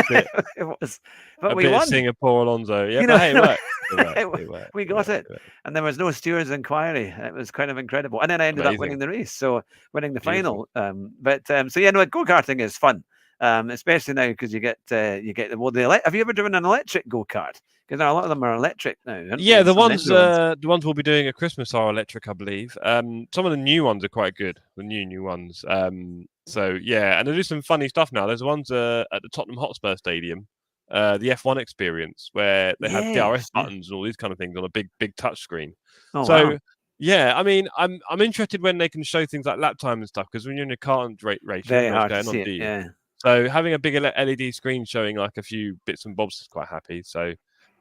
honest. It was, but A we bit won. of Singapore Alonso. Yeah, You but know, hey, no, it worked. we got it. And there was no stewards inquiry. It was kind of incredible. And then I ended up winning Amazing. the race, so winning the Beautiful. final. So yeah, no, go-karting is fun, especially now because you get have you ever driven an electric go-kart? Because a lot of them are electric now, aren't Yeah, they? the Some of ones we'll be doing at Christmas are electric, I believe. Some of the new ones are quite good. The new ones. So yeah, and they do some funny stuff now. There's ones at the Tottenham Hotspur Stadium, the F1 experience, where they have DRS Yes, yeah. buttons and all these kind of things on a big touch screen. Oh So wow, yeah, I mean, I'm interested when they can show things like lap time and stuff, because when you're in a car race, you very don't know what's hard to going on, see do it. you? Yeah, So having a big LED screen showing like a few bits and bobs is quite happy. So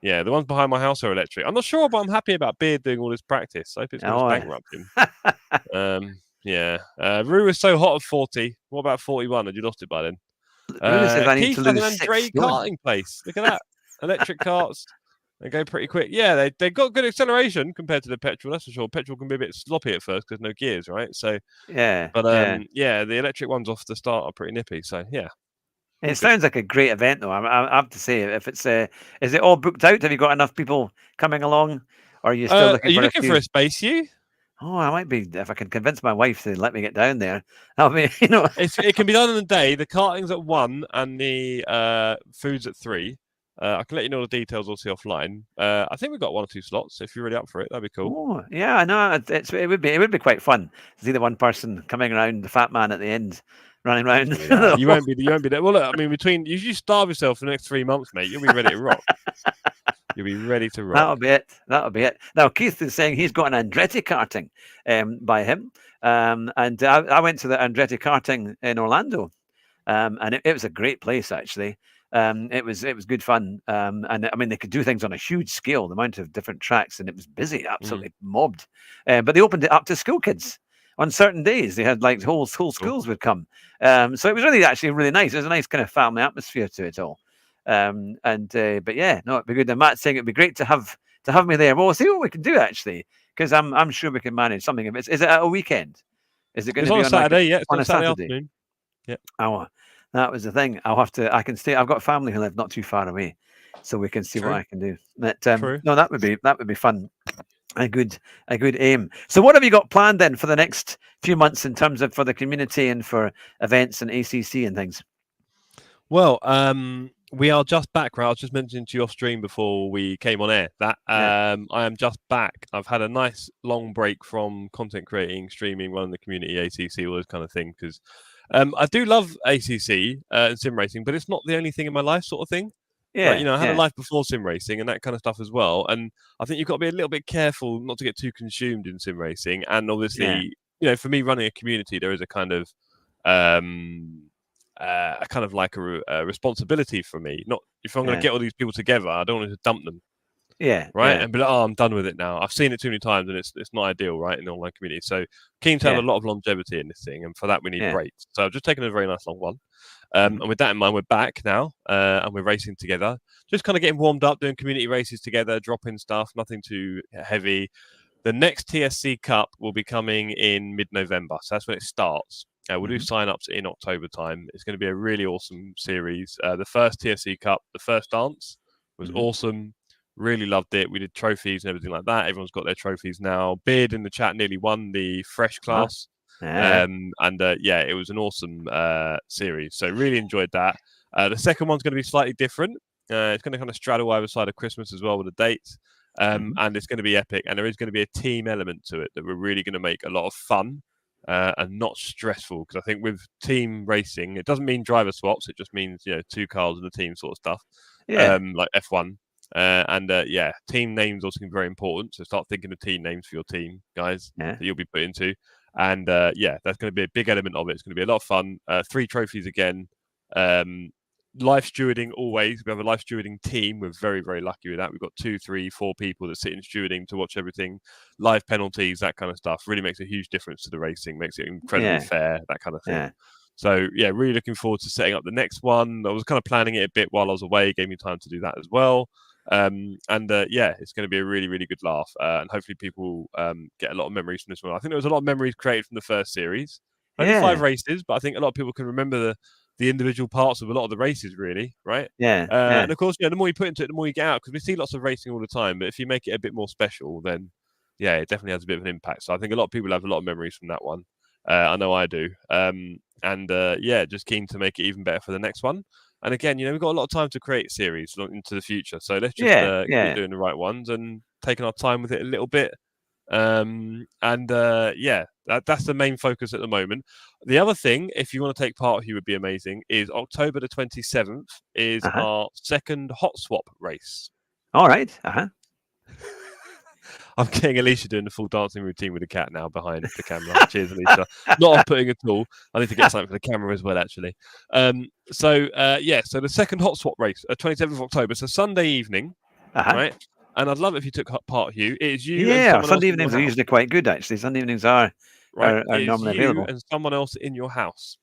yeah, the ones behind my house are electric. I'm not sure, but I'm happy about Beard doing all this practice. I hope it's not just oh, bankrupt him. Yeah. Rue was so hot at 40. What about 41? Had you lost it by then? Rudy says I need Keith to has an lose 6 Andre stone. karting place. Look at that. Electric carts. They go pretty quick. Yeah, they've got good acceleration compared to the petrol, that's for sure. Petrol can be a bit sloppy at first because no gears, right? So, Yeah, but yeah. yeah, the electric ones off the start are pretty nippy. So, yeah, all It good. sounds like a great event, though. I have to say, if it's is it all booked out? Have you got enough people coming along, or are you still Are looking you for a looking for few? a space, you? Oh, I might be if I can convince my wife to let me get down there. I'll be, you know. It can be done in the day. The karting's at 1 and the food's at 3. I can let you know the details also offline. I think we've got 1 or 2 slots. If you're really up for it, that'd be cool. Oh, yeah, I know. It would be quite fun to see the one person coming around, the fat man at the end, running around. You won't be there. Well, look, I mean, you starve yourself for the next 3 months, mate. You'll be ready to rock. You'll be ready to rock. That'll be it. That'll be it. Now, Keith is saying he's got an Andretti karting by him. And I went to the Andretti karting in Orlando, and it was a great place, actually. It was good fun. And I mean, they could do things on a huge scale, the amount of different tracks, and it was busy, absolutely mobbed. But they opened it up to school kids on certain days. They had like whole schools would come. So it was actually really nice. It was a nice kind of family atmosphere to it all. But yeah, no, it'd be good. And Matt's saying it'd be great to have me there. Well, we'll see what we can do actually, because I'm sure we can manage something. If is it at a weekend? Is it going It's to on be a Saturday, yeah. It's on on a Saturday Saturday? afternoon. Yeah. Oh, that was the thing. I can stay. I've got family who live not too far away, so we can see what True. I can do. But True. no, that would be fun. A good aim. So what have you got planned then for the next few months in terms of for the community and for events and ACC and things? Well, we are just back, right? I was just mentioning to you off stream before we came on air that I am just back. I've had a nice long break from content creating, streaming, running the community, ACC, all those kind of things. Because I do love ACC and sim racing, but it's not the only thing in my life, sort of thing. Like, I had a life before sim racing and that kind of stuff as well. And I think you've got to be a little bit careful not to get too consumed in sim racing. And obviously, for me running a community, there is a kind of like a responsibility for me. Not if I'm going to get all these people together, I don't want to dump them. Yeah. Right. And be like, I'm done with it now. I've seen it too many times and it's not ideal, right, in the online community. So keen to have a lot of longevity in this thing, and for that we need breaks. So I've just taken a very nice long one. And with that in mind, we're back now and we're racing together. Just kind of getting warmed up, doing community races together, dropping stuff, nothing too heavy. The next TSC Cup will be coming in mid-November. So that's when it starts. We'll do sign-ups in October time. It's going to be a really awesome series. The first TSC Cup, the first dance, was awesome. Really loved it. We did trophies and everything like that. Everyone's got their trophies now. Beard in the chat nearly won the fresh class. It was an awesome series. So really enjoyed that. The second one's going to be slightly different. It's going to kind of straddle either side of Christmas as well with the dates. And it's going to be epic. And there is going to be a team element to it that we're really going to make a lot of fun and not stressful. Because I think with team racing, it doesn't mean driver swaps. It just means, 2 cars in the team sort of stuff, like F1. Yeah, team names also seem very important. So start thinking of team names for your team, guys, that you'll be put into. And that's going to be a big element of it. It's going to be a lot of fun. 3 trophies again. Live stewarding always. We have a live stewarding team. We're very, very lucky with that. We've got 2, 3, 4 people that sit in stewarding to watch everything. Live penalties, that kind of stuff. Really makes a huge difference to the racing. Makes it incredibly fair, that kind of thing. Yeah. So, yeah, really looking forward to setting up the next one. I was kind of planning it a bit while I was away. Gave me time to do that as well. It's going to be a really, really good laugh. And hopefully people get a lot of memories from this one. I think there was a lot of memories created from the first series. Only 5 races, but I think a lot of people can remember the individual parts of a lot of the races, really, right? And of course, the more you put into it, the more you get out, because we see lots of racing all the time. But if you make it a bit more special, then it definitely has a bit of an impact. So I think a lot of people have a lot of memories from that one. I know I do. Just keen to make it even better for the next one. And again, we've got a lot of time to create series into the future. So let's just keep doing the right ones and taking our time with it a little bit. That's the main focus at the moment. The other thing, if you want to take part, Hugh, would be amazing, is October the 27th is our second hot swap race. All right. I'm getting Alicia doing the full dancing routine with the cat now behind the camera. Cheers, Alicia. Not off-putting at all. I need to get something for the camera as well, actually. So the second hot swap race, 27th of October, so Sunday evening, right? And I'd love it if you took part, Hugh. It is you. Yeah, Sunday evenings are usually quite good, actually. Sunday evenings are normally available. And someone else in your house.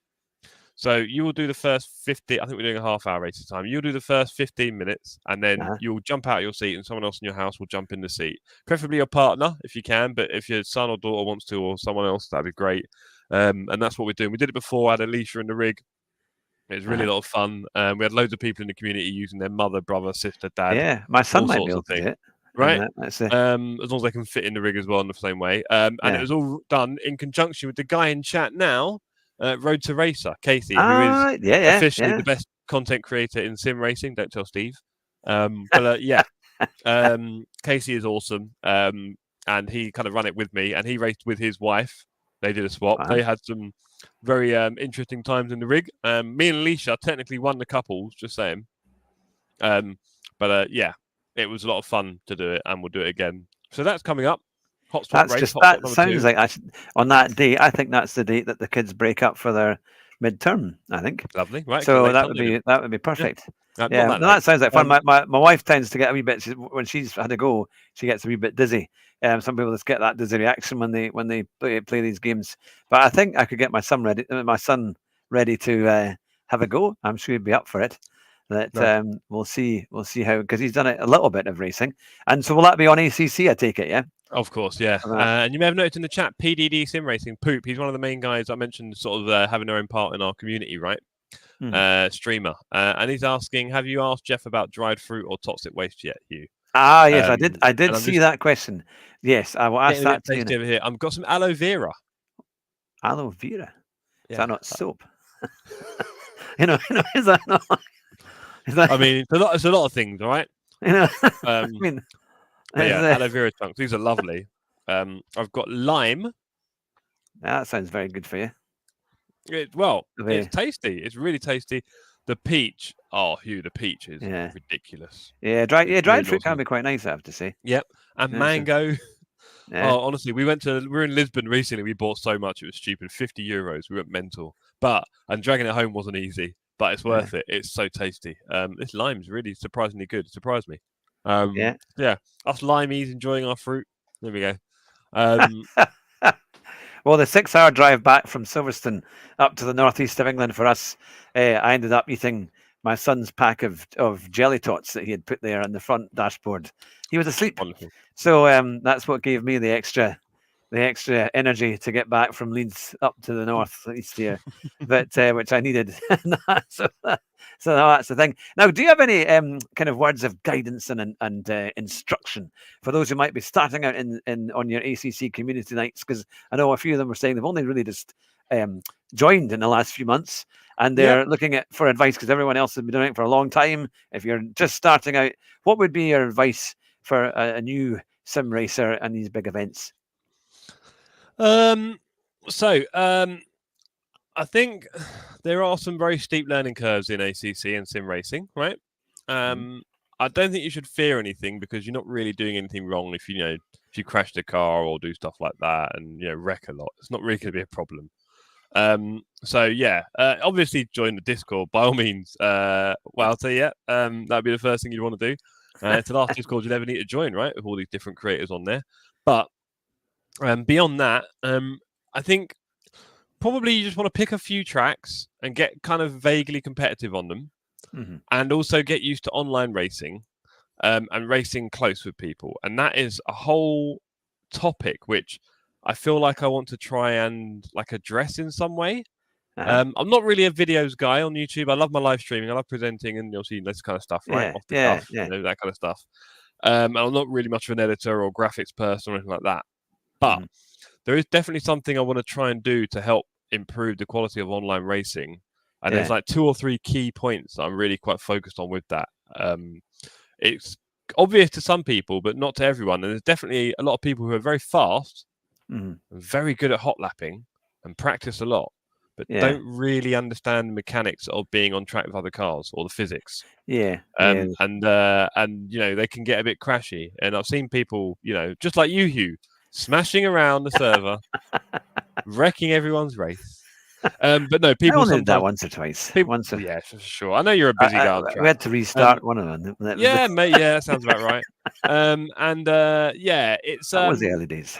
So you will do the first 50. I think we're doing a half-hour race this time. You'll do the first 15 minutes, and then you'll jump out of your seat, and someone else in your house will jump in the seat. Preferably your partner, if you can. But if your son or daughter wants to, or someone else, that'd be great. And that's what we're doing. We did it before. I had Alicia in the rig. It was really a lot of fun. We had loads of people in the community using their mother, brother, sister, dad. Yeah, my son might be able to do it. Right? As long as they can fit in the rig as well in the same way. And it was all done in conjunction with the guy in chat now, Road to Racer, Casey, who is officially the best content creator in sim racing. Don't tell Steve. Casey is awesome. And he kind of ran it with me, and he raced with his wife. They did a swap. They had some very interesting times in the rig. Me and Alicia technically won the couples, just saying. It was a lot of fun to do it, and we'll do it again. So that's coming up. Hot swap race. That sounds like on that day. I think that's the date that the kids break up for their midterm. I think. Lovely, right? So that would be perfect. That sounds like fun. My wife tends to get a wee bit when she's had a go. She gets a wee bit dizzy. Some people just get that dizzy reaction when they play these games. But I think I could get my son ready to have a go. I'm sure he'd be up for it. We'll see how, because he's done a little bit of racing. And so will that be on ACC? I take it, yeah. Of course, yeah. And you may have noticed in the chat, PDD Sim Racing, Poop. He's one of the main guys I mentioned, sort of having their own part in our community, right? Streamer, and he's asking, have you asked Jeff about dried fruit or toxic waste yet, Hugh? Yes, I did see that question. Yes, I will ask that to you. Over here. I've got some aloe vera. Aloe vera? Is that not soap? Is that not? I mean, it's a lot of things, all right? I mean, aloe vera chunks. These are lovely. I've got lime. That sounds very good for you. It's tasty. It's really tasty. The peach. Oh, Hugh, the peach is ridiculous. Yeah, dried fruit can be quite nice, I have to say. Yep. And mango. Oh, honestly, we were in Lisbon recently. We bought so much, it was stupid. €50. We went mental. And dragging it home wasn't easy. But it's worth it. It's so tasty. This lime's really surprisingly good. It surprised me. Us limeys enjoying our fruit. There we go. Well, the 6-hour drive back from Silverstone up to the northeast of England for us, I ended up eating my son's pack of jelly tots that he had put there on the front dashboard. He was asleep. Wonderful. So that's what gave me the extra energy to get back from Leeds up to the northeast here, but which I needed. so that's the thing. Now, do you have any kind of words of guidance and instruction for those who might be starting out on your ACC community nights? Because I know a few of them were saying they've only really just joined in the last few months, and they're looking at for advice because everyone else has been doing it for a long time. If you're just starting out, what would be your advice for a new sim racer and these big events? I think there are some very steep learning curves in ACC and sim racing, right? I don't think you should fear anything because you're not really doing anything wrong if you crash the car or do stuff like that and wreck a lot. It's not really going to be a problem. Obviously join the Discord by all means. That'd be the first thing you'd want to do. It's the last Discord you'd ever need to join, right? With all these different creators on there. But beyond that, I think probably you just want to pick a few tracks and get kind of vaguely competitive on them, and also get used to online racing and racing close with people. And that is a whole topic which I feel like I want to try and address in some way. I'm not really a videos guy on YouTube. I love my live streaming. I love presenting and you'll see this kind of stuff, right? Off the cuff, that kind of stuff. And I'm not really much of an editor or graphics person or anything like that. But there is definitely something I want to try and do to help improve the quality of online racing. And there's 2 or 3 key points that I'm really quite focused on with that. It's obvious to some people, but not to everyone. And there's definitely a lot of people who are very fast, very good at hot lapping and practice a lot, but don't really understand the mechanics of being on track with other cars or the physics. And they can get a bit crashy. And I've seen people, just like you, Hugh, smashing around the server, wrecking everyone's race. But no, people I only did that once or twice. Yeah, for sure. I know you're a busy guy on track. We had to restart one of them. Mate. Yeah, that sounds about right. It's that was the early days.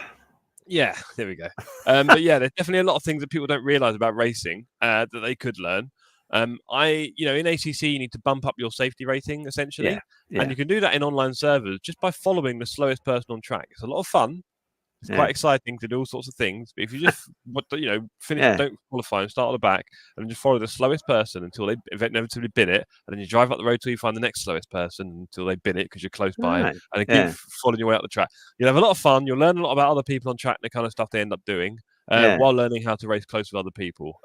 Yeah, there we go. But yeah, there's definitely a lot of things that people don't realize about racing that they could learn. In ACC, you need to bump up your safety rating essentially, and you can do that in online servers just by following the slowest person on track. It's a lot of fun. It's quite exciting to do all sorts of things. But if you just, finish, don't qualify and start at the back and just follow the slowest person until they inevitably bin it, and then you drive up the road till you find the next slowest person until they bin it because you're close by, and then keep following your way up the track. You'll have a lot of fun. You'll learn a lot about other people on track and the kind of stuff they end up doing while learning how to race close with other people.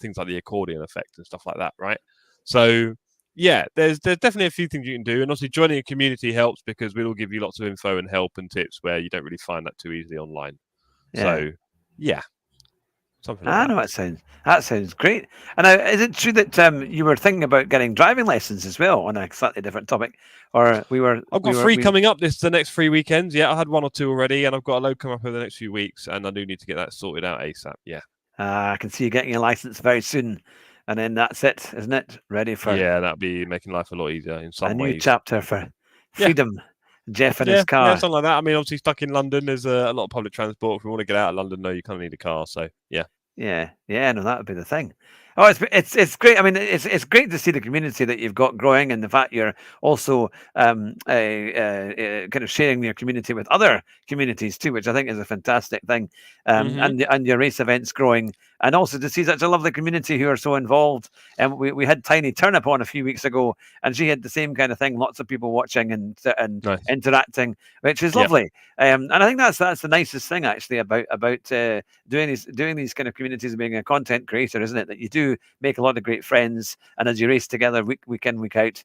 Things like the accordion effect and stuff like that, right? So, yeah, there's definitely a few things you can do. And obviously joining a community helps because we'll give you lots of info and help and tips where you don't really find that too easily online. So, yeah. Something like that. I know that sounds great. And is it true that you were thinking about getting driving lessons as well on a slightly different topic? Or I've got 3 coming up the next 3 weekends. Yeah, I had 1 or 2 already, and I've got a load coming up over the next few weeks, and I do need to get that sorted out ASAP. Yeah. I can see you getting your license very soon. And then that's it, isn't it? Ready for that'd be making life a lot easier in some ways. A new chapter for freedom. Jeff and his car. Yeah, something like that. I mean, obviously stuck in London, there's a lot of public transport. If we want to get out of London, you kind of need a car. So yeah. No, that would be the thing. Oh, it's great. I mean, it's great to see the community that you've got growing, and the fact you're also kind of sharing your community with other communities too, which I think is a fantastic thing. And your race events growing, and also to see such a lovely community who are so involved. And we had Tiny Turnip on a few weeks ago, and she had the same kind of thing. Lots of people watching and nice. Interacting, which is lovely. And I think that's the nicest thing actually about doing these kind of communities and being a content creator, isn't it? That you do make a lot of great friends, and as you race together week in, week out,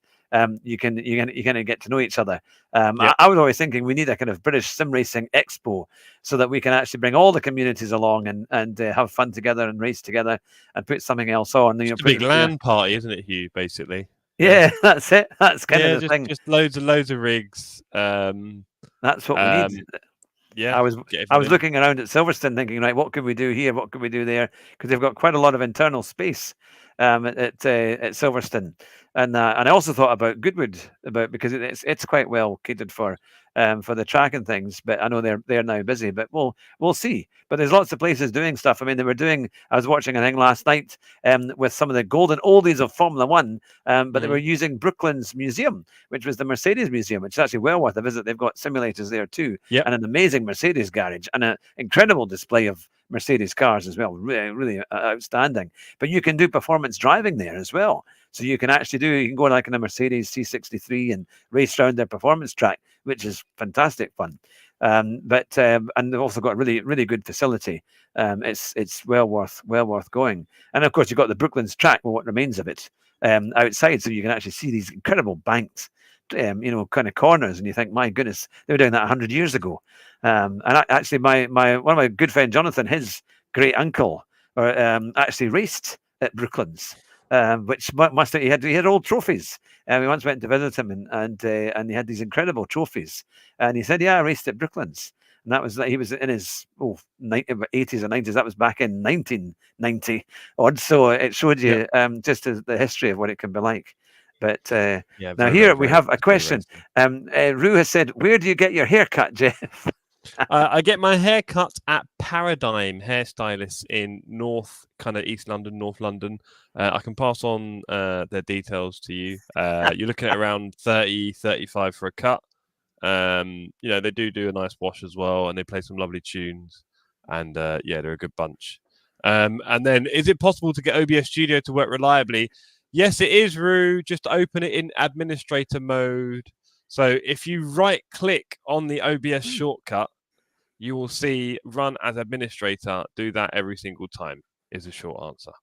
you can get to know each other. I was always thinking we need a kind of British sim racing expo so that we can actually bring all the communities along and have fun together and race together and put something else on. It's a big LAN party, isn't it, Hugh? Basically. Yeah, that's it. That's kind of the thing. Just loads of rigs. That's what we need. Yeah, I was looking around at Silverstone thinking, right, what could we do here? What could we do there? Because they've got quite a lot of internal space at Silverstone, and I also thought about Goodwood because it's quite well catered for the track and things. But I know they're now busy. But we'll see. But there's lots of places doing stuff. I mean, I was watching a thing last night with some of the golden oldies of Formula One, but they were using Brooklyn's museum, which was the Mercedes Museum, which is actually well worth a visit. They've got simulators there too, and an amazing Mercedes garage and an incredible display of Mercedes cars as well. Really, really outstanding. But you can do performance driving there as well. So you can go in a Mercedes C63 and race around their performance track, which is fantastic fun. And they've also got a really good facility. It's well worth going. And of course, you've got the Brooklands track, well, what remains of it, outside, so you can actually see these incredible banked, kind of corners, and you think, my goodness, they were doing that 100 years ago. Actually, my one of my good friend Jonathan, his great uncle, actually raced at Brooklands, which must have, he had old trophies. We once went to visit him, and he had these incredible trophies. And he said, "Yeah, I raced at Brooklands." And that was he was in his 80s or 90s. That was back in 1990 odd. So it showed you just the history of what it can be like. But now very, here very, we very have a interesting question. racing. Rue has said, "Where do you get your haircut, Jeff?" I get my hair cut at Paradigm Hairstylists in East London, North London. I can pass on their details to you. You're looking at around 30, 35 for a cut. They do a nice wash as well, and they play some lovely tunes. And they're a good bunch. And then, is it possible to get OBS Studio to work reliably? Yes, it is, Rue. Just open it in administrator mode. So if you right-click on the OBS shortcut, you will see Run as Administrator. Do that every single time is a short answer.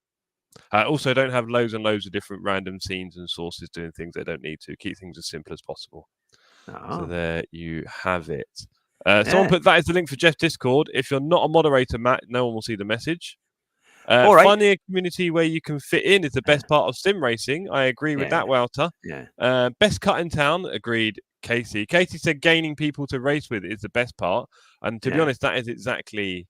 Also, don't have loads and loads of different random scenes and sources doing things they don't need to. Keep things as simple as possible. So there you have it. Someone put that as the link for Jeff's Discord. If you're not a moderator, Matt, no one will see the message. All right. Finding a community where you can fit in is the best part of sim racing. I agree with that, Walter. Yeah. Best cut in town, agreed, Casey. Casey said gaining people to race with is the best part. And to be honest, that is exactly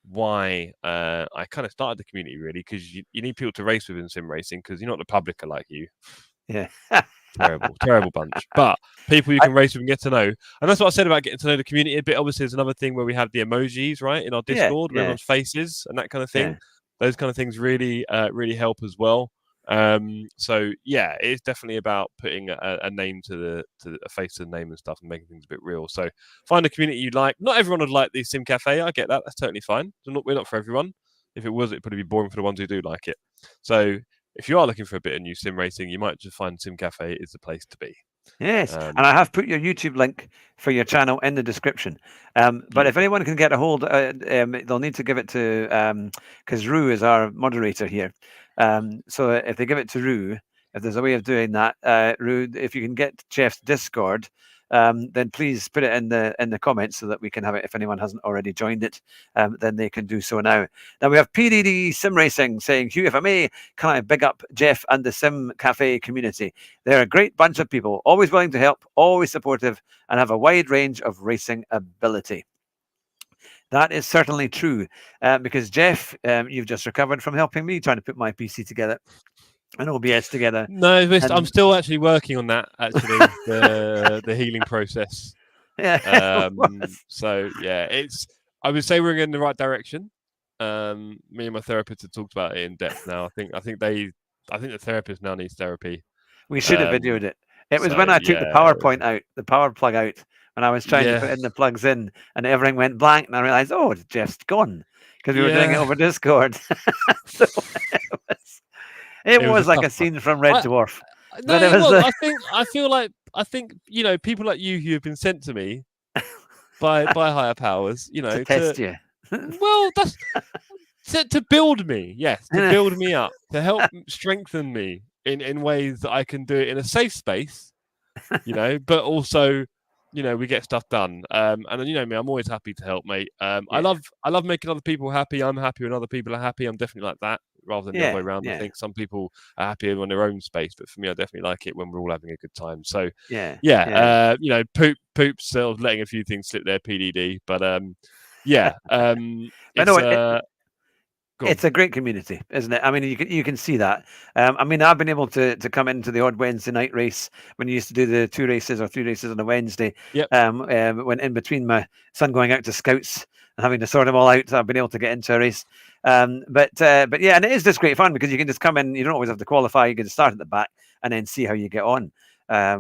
why I kind of started the community, really, because you need people to race with in sim racing, because you're not the public are like you. Yeah. Terrible bunch. But people you can race with and get to know. And that's what I said about getting to know the community a bit. Obviously, there's another thing where we have the emojis, right, in our Discord, with everyone's faces and that kind of thing. Those kind of things really help as well. It's definitely about putting a name to a face to the name and stuff, and making things a bit real. So find a community you like. Not everyone would like the Sim Cafe. I get that. That's totally fine. We're not for everyone. If it was, it'd probably be boring for the ones who do like it. So if you are looking for a bit of new sim racing, you might just find Sim Cafe is the place to be. Yes, and I have put your YouTube link for your channel in the description. But if anyone can get a hold, they'll need to give it to, because Rue is our moderator here. So if they give it to Rue, if there's a way of doing that, Rue, if you can get Jeff's Discord, then please put it in the comments so that we can have it. If anyone hasn't already joined it, then they can do so now. Now we have PDD Sim Racing saying, "Hugh, if I may, can I big up Jeff and the Sim Cafe community? They're a great bunch of people, always willing to help, always supportive, and have a wide range of racing ability." That is certainly true, because Jeff, you've just recovered from helping me trying to put my PC together and OBS together. No, I'm still actually working on that. Actually, the healing process. Yeah. I would say we're in the right direction. Me and my therapist have talked about it in depth now. I think the therapist now needs therapy. We should have videoed it. It was when I took the power plug out, when I was trying to put in the plugs in, and everything went blank, and I realized, oh, Jeff's gone, because we were doing it over Discord. So it was like a scene from Red Dwarf. No, it was. I think people like you who have been sent to me by higher powers, to test you. Well, that's to build me, to build me up, to help strengthen me in ways that I can do it in a safe space, but also, we get stuff done. And me, I'm always happy to help, mate. I love making other people happy. I'm happy when other people are happy. I'm definitely like that, rather than the other way around. I think some people are happy in their own space, but for me, I definitely like it when we're all having a good time. So Poops sort of letting a few things slip there, PDD, but it's a great community, isn't it? I mean, you can see that. I mean, I've been able to come into the odd Wednesday night race when you used to do the 2 races or 3 races on a Wednesday. When in between my son going out to scouts and having to sort them all out, I've been able to get into a race. But and it is just great fun, because you can just come in. You don't always have to qualify. You can just start at the back and then see how you get on. I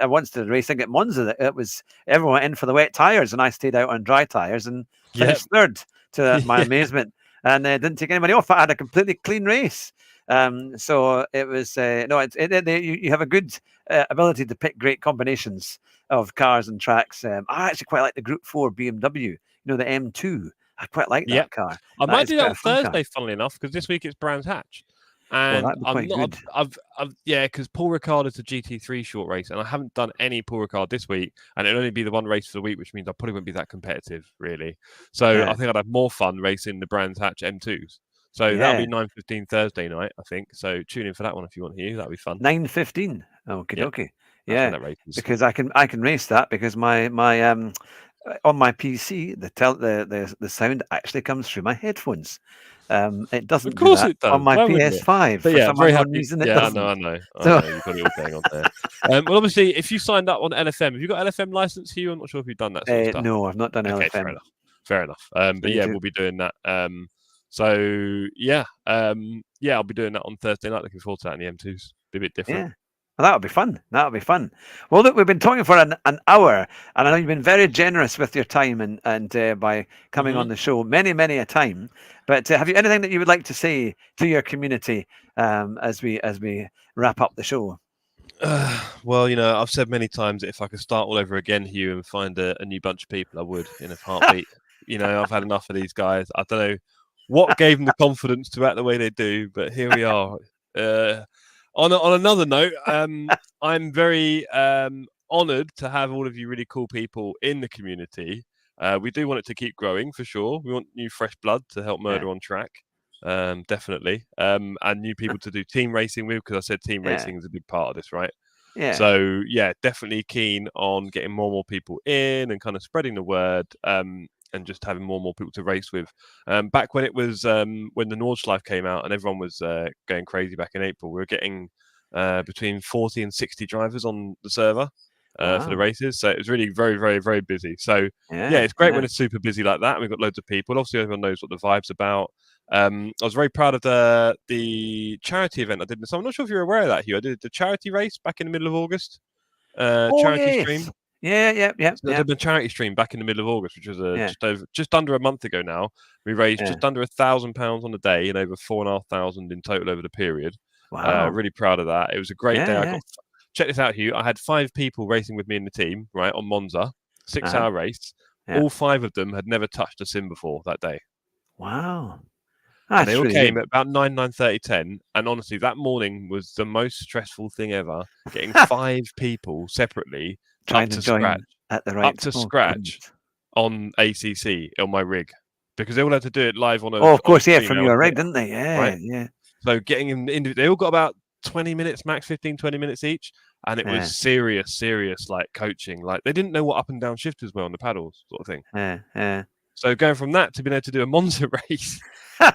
once did a racing at Monza. It was everyone went in for the wet tires, and I stayed out on dry tires and finished third, to my amazement. and didn't take anybody off. I had a completely clean race. So it was no, you have a good ability to pick great combinations of cars and tracks. I actually quite like the Group 4 BMW. You know, the M2. I quite like Yep. that car. I That might is do that quite on a fun car. Thursday, funnily enough, because this week it's Brands Hatch. Well, And that'd be I'm quite not, good. yeah, because Paul Ricard is a GT3 short race, and I haven't done any Paul Ricard this week, and it'll only be the one race for the week, which means I probably won't be that competitive, really. So Yeah. I think I'd have more fun racing the Brands Hatch M2s. So that'll Yeah. be 9:15 Thursday night, I think. So tune in for that one if you want to hear. That'll be fun. 9:15. Okay, Yep, okay. that's when Yeah, that race is. because I can race that because my on my PC the sound actually comes through my headphones. It Of doesn't do course that it on does. my Why wouldn't it? PS5 But for yeah, some very unknown happy. reason. It Yeah, I know, doesn't. I know, I So know. You've got it all going on there. Well, obviously, if you signed up on LFM, have you got LFM license, Hugh? I'm not sure if you've done that sort of stuff. no, I've not done Okay, fair LFM. enough. Fair enough. So But I need yeah, to. we'll be doing that. So yeah, yeah, I'll be doing that on Thursday night. Looking forward to that in the M2s. Be a bit different. Yeah. Well, that'll be fun. That'll be fun. Well, look, we've been talking for an hour, and I know you've been very generous with your time and by coming on Mm-hmm. the show many a time. But have you anything that you would like to say to your community as we wrap up the show? Well, I've said many times that if I could start all over again, Hugh, and find a new bunch of people, I would in a heartbeat. I've had enough of these guys. I don't know what gave them the confidence to act the way they do, but here we are. On another note, I'm very honoured to have all of you really cool people in the community. We do want it to keep growing for sure. We want new fresh blood to help Yeah, Murder on Track. Definitely. And new people to do team racing with, because I said team yeah, racing is a big part of this, right? yeah. So yeah, definitely keen on getting more and more people in and kind of spreading the word, and just having more and more people to race with. Back when it was when the Nordschleife came out and everyone was going crazy back in April, we were getting between 40 and 60 drivers on the server for the Wow. races. So it was really very, very, very busy. So yeah, Yeah, it's great yeah. when it's super busy like that. And we've got loads of people. Obviously, everyone knows what the vibe's about. I was very proud of the charity event I did. So I'm not sure if you're aware of that, Hugh. I did the charity race back in the middle of August. Oh Charity stream. yes. Yeah, yeah, yeah, So I yeah, did the charity stream back in the middle of August, which was yeah, just under a month ago now. We raised yeah. just under £1,000 on the day and over 4,500 in total over the period. Wow. Really proud of that. It was a great Yeah, day. yeah. Check this out, Hugh. I had 5 people racing with me in the team, right, on Monza, 6-hour race. Yeah. All 5 of them had never touched a sim before that day. Wow. And they That's all really came good. at about 9:30, 10. And honestly, that morning was the most stressful thing ever. Getting 5 people separately Trying up to to scratch, join at the up right. to Oh scratch goodness. on ACC on my rig, because they all had to do it live on Oh, of a course, yeah, stream from hour your rig, later, didn't they? Yeah, right? yeah, So getting in, they all got about 20 minutes max, 15, 20 minutes each. And it was yeah, serious, like coaching. Like they didn't know what up and down shifters were on the paddles, sort of thing. yeah, yeah. So going from that to being able to do a Monza race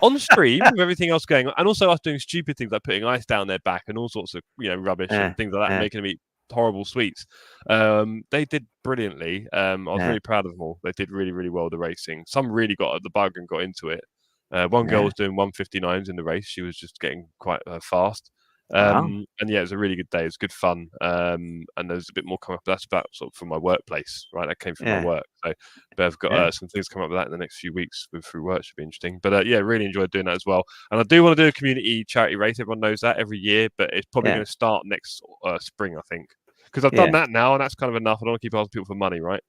on stream with everything else going on, and also us doing stupid things like putting ice down their back and all sorts of rubbish Yeah, and things like that, and yeah, making them eat horrible sweets. They did brilliantly. I was yeah, really proud of them all. They did really, really well the racing. Some really got at the bug and got into it. One girl yeah. was doing 1:59s in the race. She was just getting quite fast. Wow. And yeah, it was a really good day. It was good fun. And there's a bit more coming up. That's about sort of from my workplace, right? That came from my Yeah, work. So, but I've got yeah, some things coming up with that in the next few weeks through work. Should be interesting. But yeah, really enjoyed doing that as well. And I do want to do a community charity race. Everyone knows that every year, but it's probably yeah, going to start next spring, I think, because I've done yeah, that now, and that's kind of enough. I don't want to keep asking people for money, right?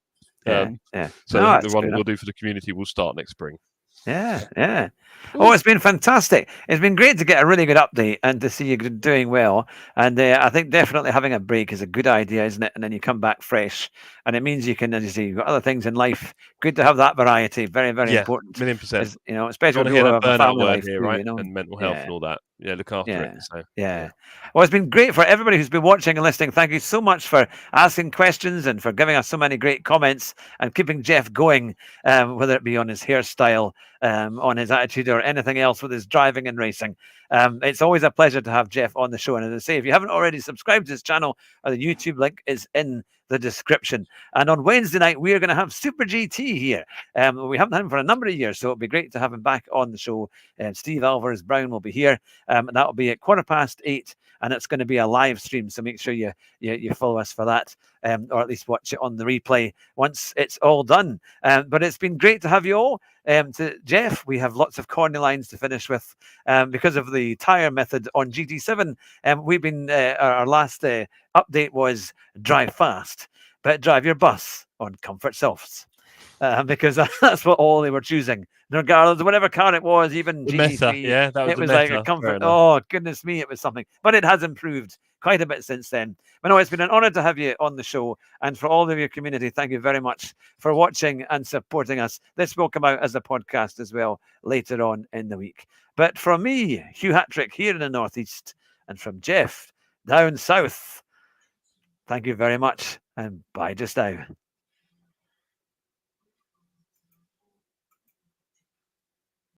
yeah, yeah. So No, I think the that's one fair we'll enough. do for the community will start next spring. Yeah, yeah. Oh, Cool. it's been fantastic. It's been great to get a really good update and to see you doing well. And I think definitely having a break is a good idea, isn't it? And then you come back fresh, and it means you can, as you say, you've got other things in life. Good to have that variety. Very, very Yeah, important. million%. As you know, Don't especially want with to hear people who that have a burnout family word life here, too. right? You know. And mental health Yeah. and all that. Yeah, look after it. Yeah, So yeah. yeah. Well, it's been great for everybody who's been watching and listening. Thank you so much for asking questions and for giving us so many great comments and keeping Jeff going, whether it be on his hairstyle, on his attitude, or anything else with his driving and racing. It's always a pleasure to have Jeff on the show. And as I say, if you haven't already subscribed to his channel, the YouTube link is in the description. And on Wednesday night, we are going to have Super GT here. We haven't had him for a number of years, so it'll be great to have him back on the show. Steve Alvarez Brown will be here. And that'll be at 8:15, and it's going to be a live stream. So make sure you follow us for that, or at least watch it on the replay once it's all done. But it's been great to have you all. To Jeff, we have lots of corny lines to finish with because of the tire method on GT7. We've been our last update was drive fast, but drive your bus on comfort softs. Because that's what all they were choosing, regardless of whatever car it was, even The meta, GT3. yeah, that was It the was like a meta. Fair comfort. enough. Oh, goodness me, it was something. But it has improved quite a bit since then. But no, it's been an honor to have you on the show. And for all of your community, thank you very much for watching and supporting us. This will come out as a podcast as well later on in the week. But from me, Hugh Hatrick here in the Northeast, and from Jeff down south, thank you very much and bye just now.